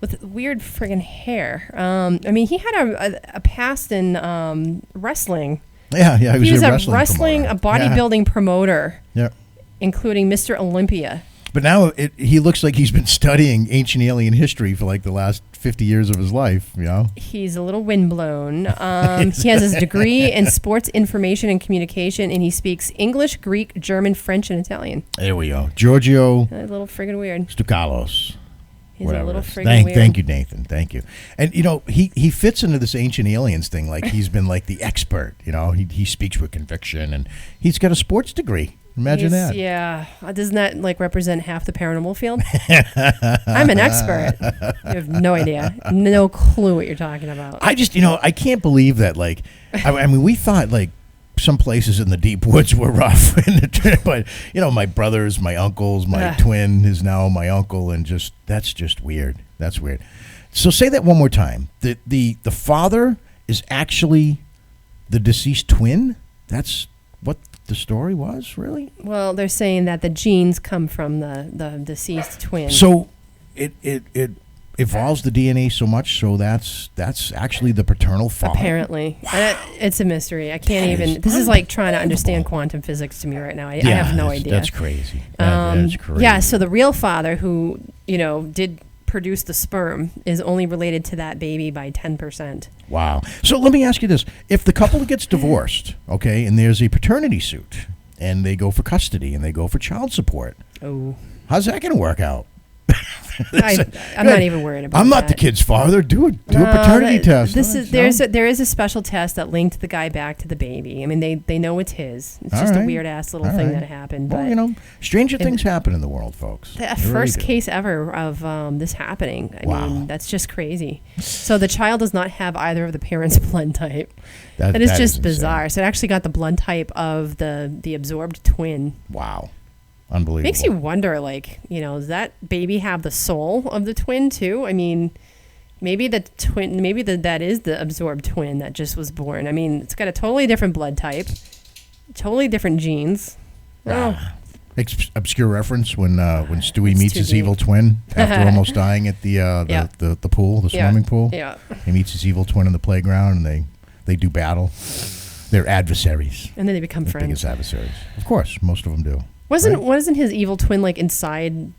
with weird friggin' hair. He had a past in wrestling. Yeah, He was a wrestling, promoter. a bodybuilding promoter, Yeah. including Mr. Olympia. But now he looks like he's been studying ancient alien history for like the last 50 years of his life, you know? He's a little windblown. He has his degree in sports information and communication, and he speaks English, Greek, German, French, and Italian. There we go. Giorgio A little friggin' weird. Stukalos. He's a little friggin' weird. Thank you, Nathan. Thank you. And, you know, he fits into this ancient aliens thing like he's been like the expert, you know? He speaks with conviction, and he's got a sports degree. Imagine that. Yeah. Doesn't that like represent half the paranormal field? I'm an expert. You have no idea. No clue what you're talking about. I just, you know, I can't believe that, like, I mean, we thought, like, some places in the deep woods were rough. But, you know, my brothers, my uncles, my twin is now my uncle, and just, that's just weird. That's weird. So say that one more time. The father is actually the deceased twin? That's what the story was, really? Well, they're saying that the genes come from the deceased twin. So it evolves the DNA so much, so that's actually the paternal father. Apparently. It's a mystery. I can't even. This is like trying to understand quantum physics to me right now. I have no idea. That's crazy. That's crazy. Yeah, so the real father who, you know, did produce the sperm is only related to that baby by 10%. Wow. So let me ask you this. If the couple gets divorced, okay, and there's a paternity suit, and they go for custody, and they go for child support, how's that going to work out? I'm not even worried about that. I'm not the kid's father. Do a paternity test. There is a special test that linked the guy back to the baby. I mean, they know it's his. It's just a weird ass little thing that happened. Well, but you know, stranger things happen in the world, folks. The first case ever of this happening. I mean, that's just crazy. So the child does not have either of the parents' blood type. That is just bizarre. So it actually got the blood type of the absorbed twin. Wow. Unbelievable. Makes you wonder, like, you know, does that baby have the soul of the twin too? I mean, maybe that is the absorbed twin that just was born. I mean, it's got a totally different blood type, totally different genes. Obscure reference when Stewie meets his evil twin after almost dying at the pool, the swimming pool. Yeah. He meets his evil twin in the playground, and they do battle. They're adversaries. And then they become friends. Biggest adversaries. Of course, most of them do. Wasn't his evil twin like inside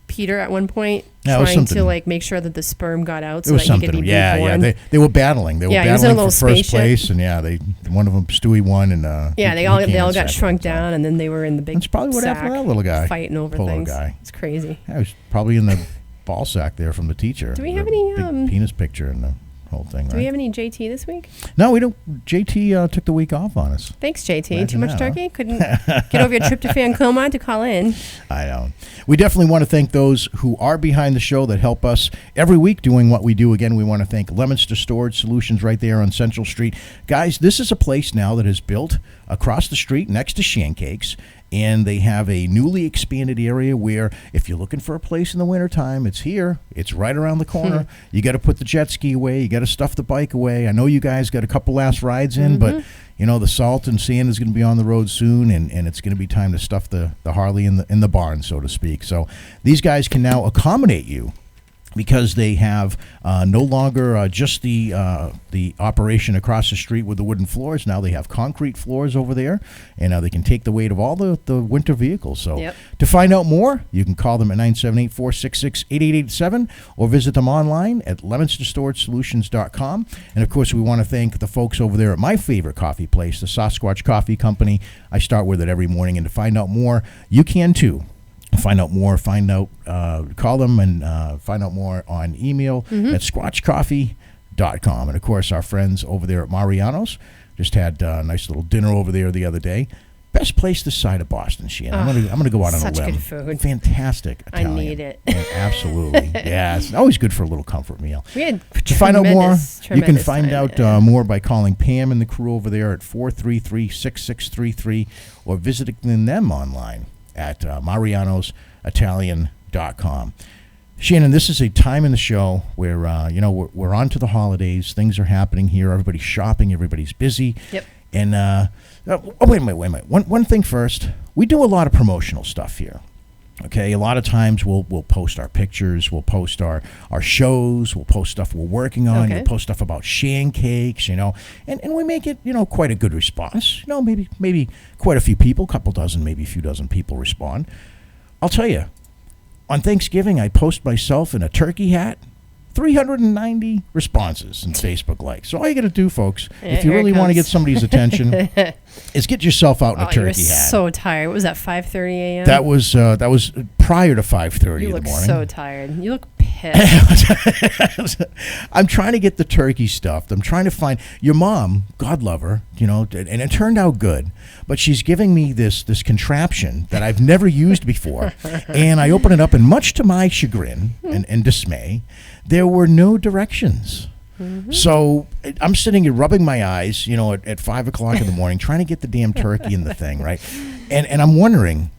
Peter at one point, trying to like make sure that the sperm got out so that he could be reborn? Yeah. They were battling. They were battling for first place, and one of them, Stewie, won, and they all got shrunk down, and then they were in the big. That's probably what happened to that little guy fighting over things. It's crazy. Yeah, he was probably in the ball sack there from the teacher. Do we have any big penis picture in the whole thing? Do we have any JT this week? No, we don't. JT took the week off on us. Thanks, JT. Imagine too much turkey? Couldn't get over your tryptophan coma to call in. I know. We definitely want to thank those who are behind the show that help us every week doing what we do. Again, we want to thank Lemonster Storage Solutions right there on Central Street. Guys, this is a place now that is built across the street next to Shancake's. And they have a newly expanded area where if you're looking for a place in the wintertime, it's here. It's right around the corner. You got to put the jet ski away. You got to stuff the bike away. I know you guys got a couple last rides in, but, you know, the salt and sand is going to be on the road soon, and it's going to be time to stuff the Harley in the barn, so to speak. So these guys can now accommodate you, because they have no longer just the operation across the street with the wooden floors. Now they have concrete floors over there, and now they can take the weight of all the winter vehicles. So to find out more, you can call them at 978-466-8887 or visit them online at lemonstorstorage.com. And, of course, we want to thank the folks over there at my favorite coffee place, the Sasquatch Coffee Company. I start with it every morning, and to find out more, you can too. Find out more, call them and find out more on email at squatchcoffee.com. And, of course, our friends over there at Mariano's just had a nice little dinner over there the other day. Best place this side of Boston, Shannon. I'm gonna go out on a limb. Such good food. Fantastic Italian. I need it. Yeah, absolutely. Yeah, it's always good for a little comfort meal. We had to find out more, you can find time, out more by calling Pam and the crew over there at 433-6633 or visiting them online at marianositalian.com. Shannon, this is a time in the show where we're on to the holidays. Things are happening here. Everybody's shopping. Everybody's busy. Yep. And wait a minute. One thing first. We do a lot of promotional stuff here. Okay, a lot of times we'll post our pictures, we'll post our shows, we'll post stuff we're working on, we'll post stuff about pancakes, and we make it, quite a good response. Maybe quite a few people, couple dozen, maybe a few dozen people respond. I'll tell you, on Thanksgiving, I post myself in a turkey hat. 390 responses and Facebook likes. So all you got to do, folks, if you really want to get somebody's attention, is get yourself out in a turkey hat. So tired. What was that? 5:30 a.m. That was prior to 5:30 in the morning. You look so tired. You look pissed. I'm trying to get the turkey stuffed. I'm trying to find your mom. God love her. And it turned out good. But she's giving me this contraption that I've never used before, and I open it up, and much to my chagrin and dismay, there were no directions. Mm-hmm. So I'm sitting here rubbing my eyes, at 5 o'clock in the morning, trying to get the damn turkey in the thing, right? And I'm wondering,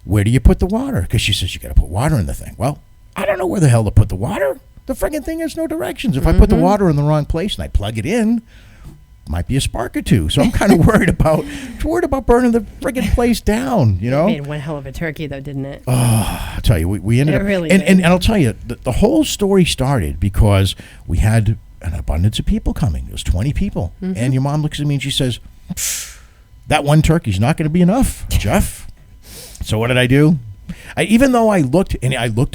where do you put the water? Because she says you got to put water in the thing. Well, I don't know where the hell to put the water. The friggin' thing has no directions. If I put the water in the wrong place and I plug it in, might be a spark or two. So I'm kind of worried about burning the friggin' place down, It made one hell of a turkey, though, didn't it? Oh, I'll tell you, we ended up... Really and I'll tell you, the whole story started because we had an abundance of people coming. There was 20 people. Mm-hmm. And your mom looks at me and she says, that one turkey's not going to be enough, Jeff. So what did I do? Even though I looked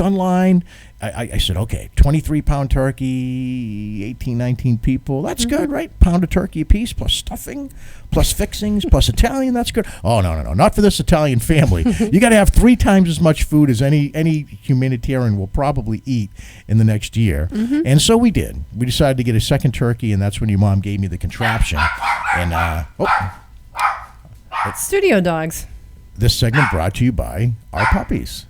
online, I said, okay, 23-pound turkey, 18, 19 people. That's good, right? Pound of turkey a piece, plus stuffing, plus fixings, plus Italian. That's good. Oh, no, not for this Italian family. You got to have 3 times as much food as any humanitarian will probably eat in the next year. Mm-hmm. And so we did. We decided to get a second turkey, and that's when your mom gave me the contraption. And, Studio dogs. This segment brought to you by our puppies.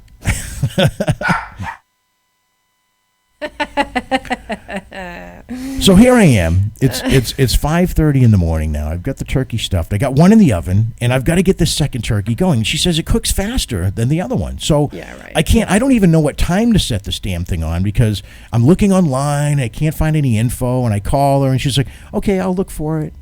So here I am. It's 5:30 in the morning now. I've got the turkey stuffed. I got one in the oven, and I've got to get this second turkey going. She says it cooks faster than the other one. So I don't even know what time to set this damn thing on because I'm looking online. I can't find any info, and I call her, and she's like, okay, I'll look for it.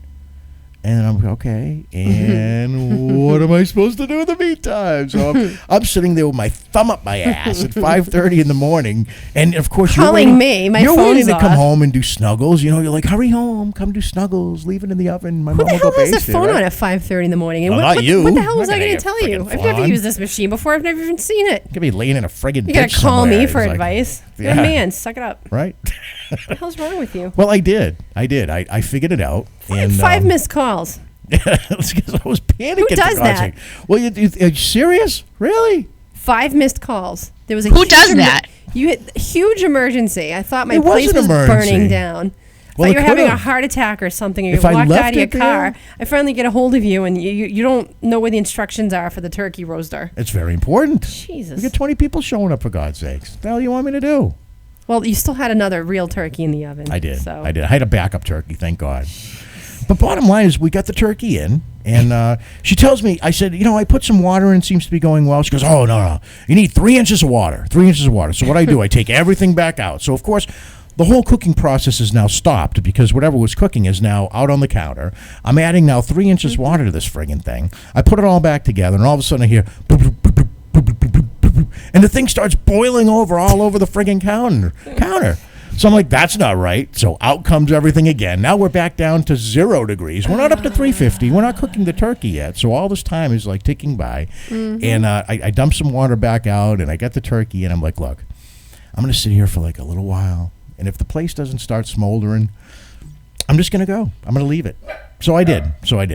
And I'm okay. And what am I supposed to do in the meantime? So I'm sitting there with my thumb up my ass at 5:30 in the morning, and of course you're waiting to come home and do snuggles. You're like, hurry home, come do snuggles, leave it in the oven. My mom will go base it. Who the hell has a phone on at 5:30 in the morning? And not you. What the hell was I going to tell you? I've never used this machine before. I've never even seen it. You could be laying in a friggin' You got to call me for advice. Yeah. You're a man. Suck it up. Right. What the hell's wrong with you? Well, I did. I figured it out. And 5 missed calls. That's because I was panicking. Who does that? Well, are you serious? Really? 5 missed calls. There was a Who does that? You had huge emergency. I thought my place was burning down. Well, I thought you were having a heart attack or something, or you walked out of your car. I finally get a hold of you, and you don't know where the instructions are for the turkey roaster. It's very important. Jesus. We got 20 people showing up, for God's sakes. What the hell do you want me to do? Well, you still had another real turkey in the oven. I did. I had a backup turkey, thank God. But bottom line is we got the turkey in, and she tells me, I said, I put some water in, seems to be going well. She goes, oh, no. You need 3 inches of water, 3 inches of water. So what I do, I take everything back out. So, of course, the whole cooking process is now stopped because whatever was cooking is now out on the counter. I'm adding now 3 inches of water to this friggin' thing. I put it all back together, and all of a sudden I hear, and the thing starts boiling over all over the friggin' counter. So I'm like, that's not right. So out comes everything again. Now we're back down to 0 degrees. We're not up to 350. We're not cooking the turkey yet. So all this time is like ticking by. Mm-hmm. And I dump some water back out, and I get the turkey, and I'm like, look, I'm going to sit here for like a little while. And if the place doesn't start smoldering, I'm just going to go. I'm going to leave it. So I did.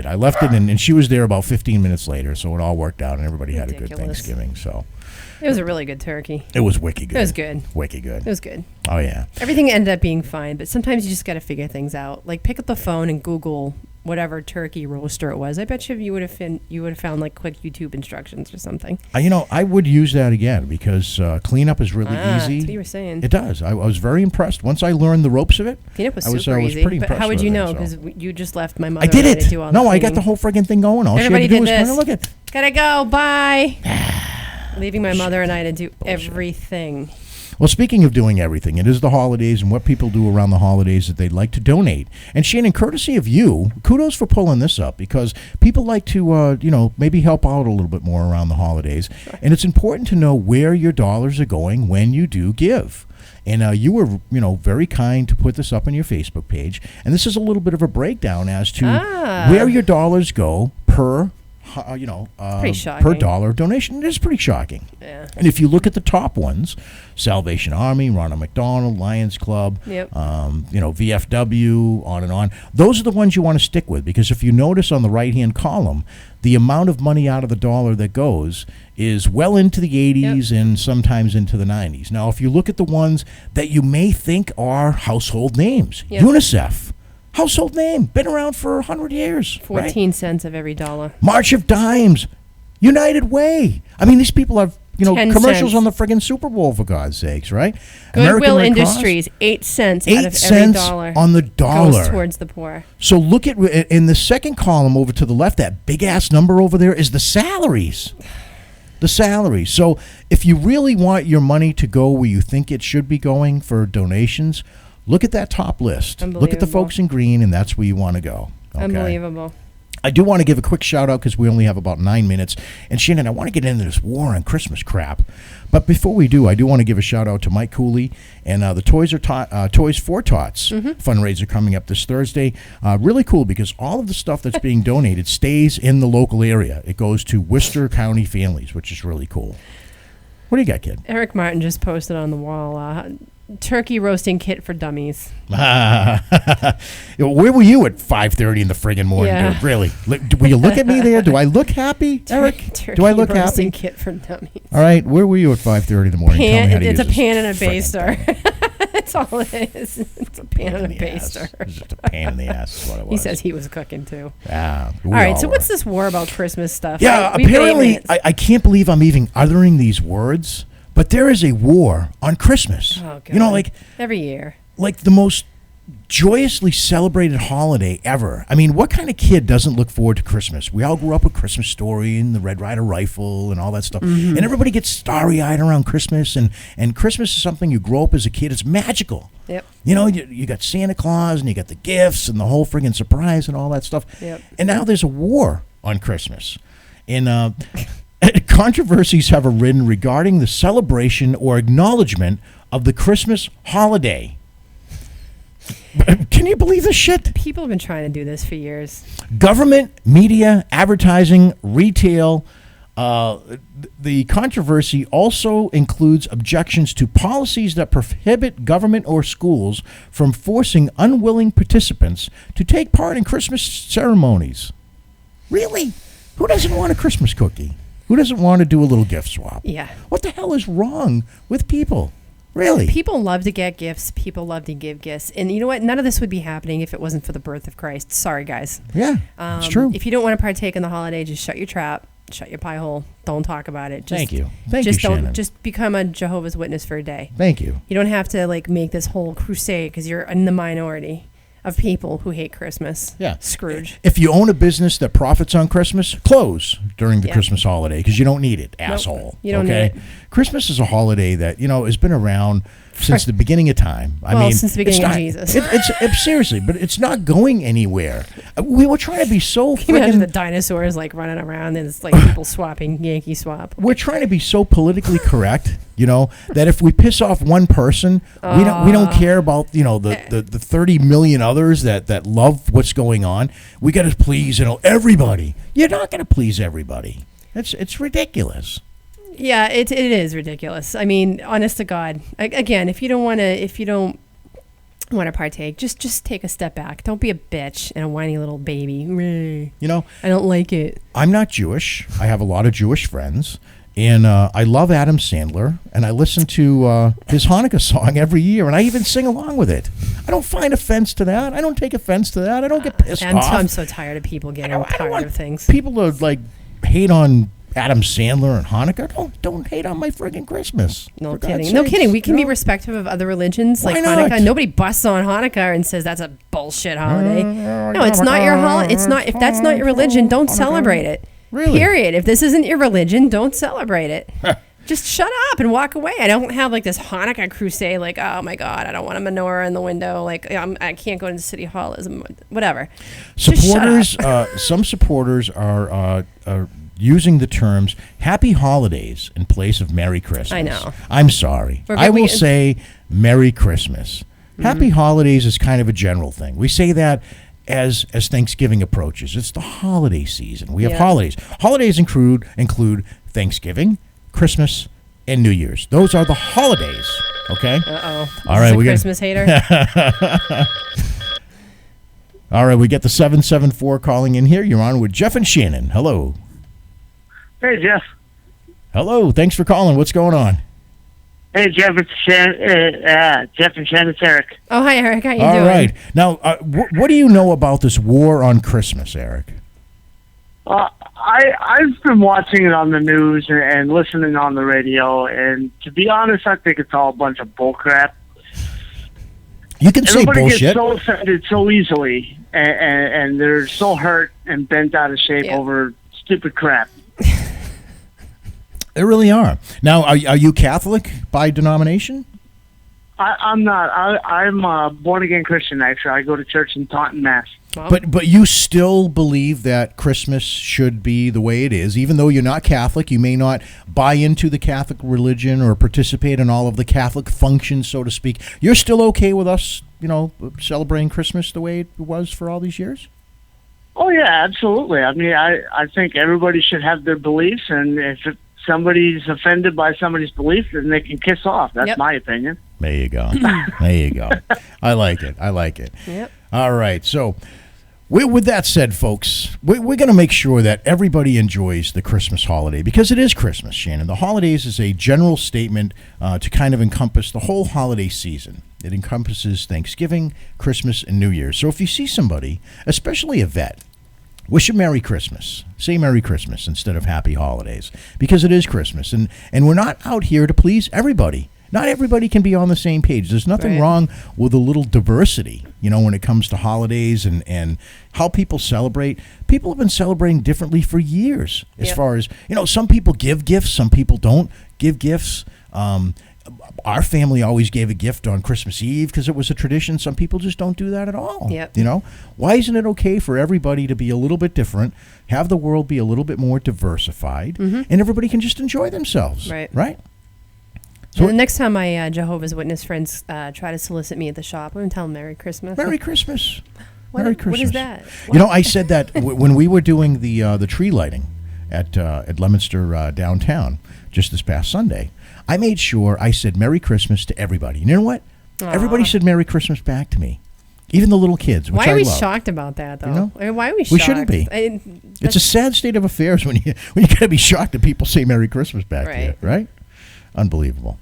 I left it, and she was there about 15 minutes later. So it all worked out, and everybody had a good Thanksgiving. So it was a really good turkey. It was wicked good. It was good. Wicked good. It was good. Oh, yeah. Everything ended up being fine, but sometimes you just got to figure things out. Like pick up the phone and Google whatever turkey roaster it was. I bet you would have found like quick YouTube instructions or something. I would use that again because cleanup is really easy. That's what you were saying. It does. I was very impressed once I learned the ropes of it. Cleanup was super easy. But how would you know? Because you just left my mother. I did it. To do all the I got the whole friggin' thing going. All everybody she had to do did was this. Look at. Gotta go. Bye. Leaving my mother and I to do everything. Well, speaking of doing everything, it is the holidays and what people do around the holidays that they'd like to donate. And Shannon, courtesy of you, kudos for pulling this up because people like to, maybe help out a little bit more around the holidays. Sure. And it's important to know where your dollars are going when you do give. And you were, very kind to put this up on your Facebook page. And this is a little bit of a breakdown as to where your dollars go per per dollar donation. It is pretty shocking. Yeah. And if you look at the top ones, Salvation Army, Ronald McDonald, Lions Club, yep. VFW, on and on. Those are the ones you want to stick with because if you notice on the right-hand column, the amount of money out of the dollar that goes is well into the 80s yep. and sometimes into the 90s. Now, if you look at the ones that you may think are household names, yep. UNICEF, household name, been around for 100 years. 14 cents of every dollar. March of Dimes, United Way. I mean, these people have, 10 commercials cents. on the friggin' Super Bowl, for God's sakes, right? Goodwill Industries, 8 cents out of every dollar. On the dollar. Goes towards the poor. So look at, in the second column over to the left, that big-ass number over there is the salaries. The salaries. So if you really want your money to go where you think it should be going for donations, look at that top list. Look at the folks in green, and that's where you want to go. Okay? Unbelievable. I do want to give a quick shout-out because we only have about 9 minutes. And, Shannon, I want to get into this war on Christmas crap. But before we do, I do want to give a shout-out to Mike Cooley and the Toys for Tots mm-hmm. fundraiser coming up this Thursday. Really cool because all of the stuff that's being donated stays in the local area. It goes to Worcester County families, which is really cool. What do you got, kid? Eric Martin just posted on the wall, turkey roasting kit for dummies. Where were you at 5:30 in the friggin' morning? Yeah. Dude? Really? Will you look at me there? Do I look happy, Eric? Do I look roasting happy? Kit for dummies. All right. Where were you at 5:30 in the morning? Tell me how to It's use a pan and a this baster. That's all it is. It's a pan and a baster. It's just a pan in the ass is what it was. He says he was cooking too. Yeah. All right. So what's this war about Christmas stuff? Yeah. Apparently, I can't believe I'm even uttering these words. But there is a war on Christmas. Oh, God. Every year. Like the most joyously celebrated holiday ever. I mean, what kind of kid doesn't look forward to Christmas? We all grew up with Christmas Story and the Red Ryder Rifle and all that stuff. Mm-hmm. And everybody gets starry-eyed around Christmas. And Christmas is something you grow up as a kid. It's magical. Yep. You got Santa Claus and you got the gifts and the whole friggin' surprise and all that stuff. Yep. And now there's a war on Christmas. And controversies have arisen regarding the celebration or acknowledgement of the Christmas holiday. Can you believe this shit? People have been trying to do this for years. Government, media, advertising, retail. The controversy also includes objections to policies that prohibit government or schools from forcing unwilling participants to take part in Christmas ceremonies. Really? Who doesn't want a Christmas cookie? Who doesn't want to do a little gift swap? Yeah. What the hell is wrong with people? Really? People love to get gifts. People love to give gifts. And you know what? None of this would be happening if it wasn't for the birth of Christ. Sorry, guys. Yeah, it's true. If you don't want to partake in the holiday, just shut your trap. Shut your pie hole. Don't talk about it. Thank you. Thank you, Shannon. Just become a Jehovah's Witness for a day. Thank you. You don't have to make this whole crusade because you're in the minority of people who hate Christmas. Yeah. Scrooge. If you own a business that profits on Christmas, close during the Christmas holiday because you don't need it, asshole. You don't need it. Christmas is a holiday that, has been around since the beginning of time. Since the beginning of Jesus. It's seriously, but it's not going anywhere. We were trying to be so Can you imagine the dinosaurs running around and it's people swapping, Yankee swap. We're trying to be so politically correct, that if we piss off one person, we don't care about, the 30 million others that love what's going on. We got to please, everybody. You're not going to please everybody. It's ridiculous. Yeah, it is ridiculous. I mean, honest to God. Again, if you don't want to partake, just take a step back. Don't be a bitch and a whiny little baby. I don't like it. I'm not Jewish. I have a lot of Jewish friends. And I love Adam Sandler, and I listen to his Hanukkah song every year, and I even sing along with it. I don't find offense to that. I don't take offense to that. I don't get pissed off. I'm so tired of people getting tired of things. People to hate on Adam Sandler and Hanukkah. Don't hate on my friggin' Christmas. No kidding. We can be respectful of other religions like Hanukkah. Nobody busts on Hanukkah and says that's a bullshit holiday. No, it's not your holiday. It's not. If that's not your religion, don't celebrate it. Really? Period. If this isn't your religion, don't celebrate it. Just shut up and walk away. I don't have like this Hanukkah crusade. Like, oh my God, I don't want a menorah in the window. Like, I can't go into City Hall. Whatever. Supporters, some supporters are using the terms "Happy Holidays" in place of "Merry Christmas." I know. I'm sorry. I will say "Merry Christmas." Happy Holidays is kind of a general thing. We say that as Thanksgiving approaches. It's the holiday season. We have holidays. Holidays include Thanksgiving, Christmas, and New Year's. Those are the holidays. Okay. All right. We Christmas hater. All right. We get the 774 calling in here. You're on with Jeff and Shannon. Hello. Hey, Jeff. Hello. Thanks for calling. What's going on? Hey, Jeff. It's Jeff and Shannon. It's Eric. Oh, hi, Eric. How you doing? All right. Now, what do you know about this war on Christmas, Eric? I've been watching it on the news and listening on the radio, and to be honest, I think it's all a bunch of bullcrap. You can say Everybody bullshit. gets so offended so easily, and they're so hurt and bent out of shape over stupid crap. They really are. Now, are you Catholic by denomination? I'm not. I'm a born-again Christian, actually. I go to church in Taunton, Mass. But you still believe that Christmas should be the way it is, even though you're not Catholic. You may not buy into the Catholic religion or participate in all of the Catholic functions, so to speak. You're still okay with us, celebrating Christmas the way it was for all these years? Oh, yeah, absolutely. I mean, I think everybody should have their beliefs, and if somebody's offended by somebody's belief, then they can kiss off. That's my opinion. There you go. There you go. I like it. Yep. All right. So, with that said, folks, we're going to make sure that everybody enjoys the Christmas holiday because it is Christmas, Shannon. The holidays is a general statement to kind of encompass the whole holiday season. It encompasses Thanksgiving, Christmas, and New Year's. So if you see somebody, especially a vet, wish them Merry Christmas. Say Merry Christmas instead of Happy Holidays because it is Christmas. And we're not out here to please everybody. Not everybody can be on the same page. There's nothing wrong with a little diversity, when it comes to holidays and how people celebrate. People have been celebrating differently for years as far as, some people give gifts, some people don't give gifts. Our family always gave a gift on Christmas Eve because it was a tradition. Some people just don't do that at all. Why isn't it okay for everybody to be a little bit different, have the world be a little bit more diversified, and everybody can just enjoy themselves? Right? So the next time my Jehovah's Witness friends try to solicit me at the shop, I'm going to tell them Merry Christmas. Merry Christmas. Merry Christmas. What is that? I said that when we were doing the tree lighting at Leominster downtown just this past Sunday. I made sure I said Merry Christmas to everybody. You know what? Aww. Everybody said Merry Christmas back to me. Even the little kids, which I love. Why are we shocked about that, though? Why are we shocked? We shouldn't be. It's a sad state of affairs when you got to be shocked that people say Merry Christmas back to you, right? Unbelievable.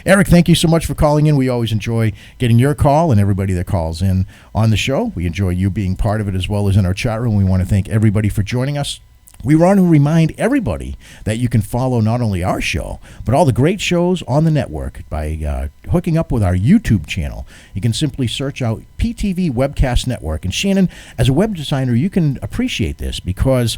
Eric, thank you so much for calling in. We always enjoy getting your call and everybody that calls in on the show. We enjoy you being part of it as well as in our chat room. We want to thank everybody for joining us. We want to remind everybody that you can follow not only our show, but all the great shows on the network by hooking up with our YouTube channel. You can simply search out PTV Webcast Network. And Shannon, as a web designer, you can appreciate this because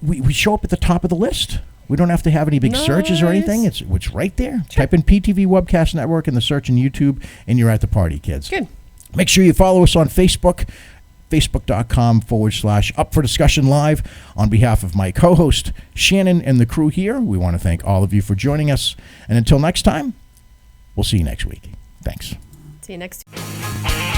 we show up at the top of the list. We don't have to have any big searches or anything. It's right there. Sure. Type in PTV Webcast Network in the search in YouTube, and you're at the party, kids. Good. Make sure you follow us on Facebook. Facebook.com/Up for Discussion Live. On behalf of my co-host, Shannon, and the crew here, we want to thank all of you for joining us. And until next time, we'll see you next week. Thanks. See you next week.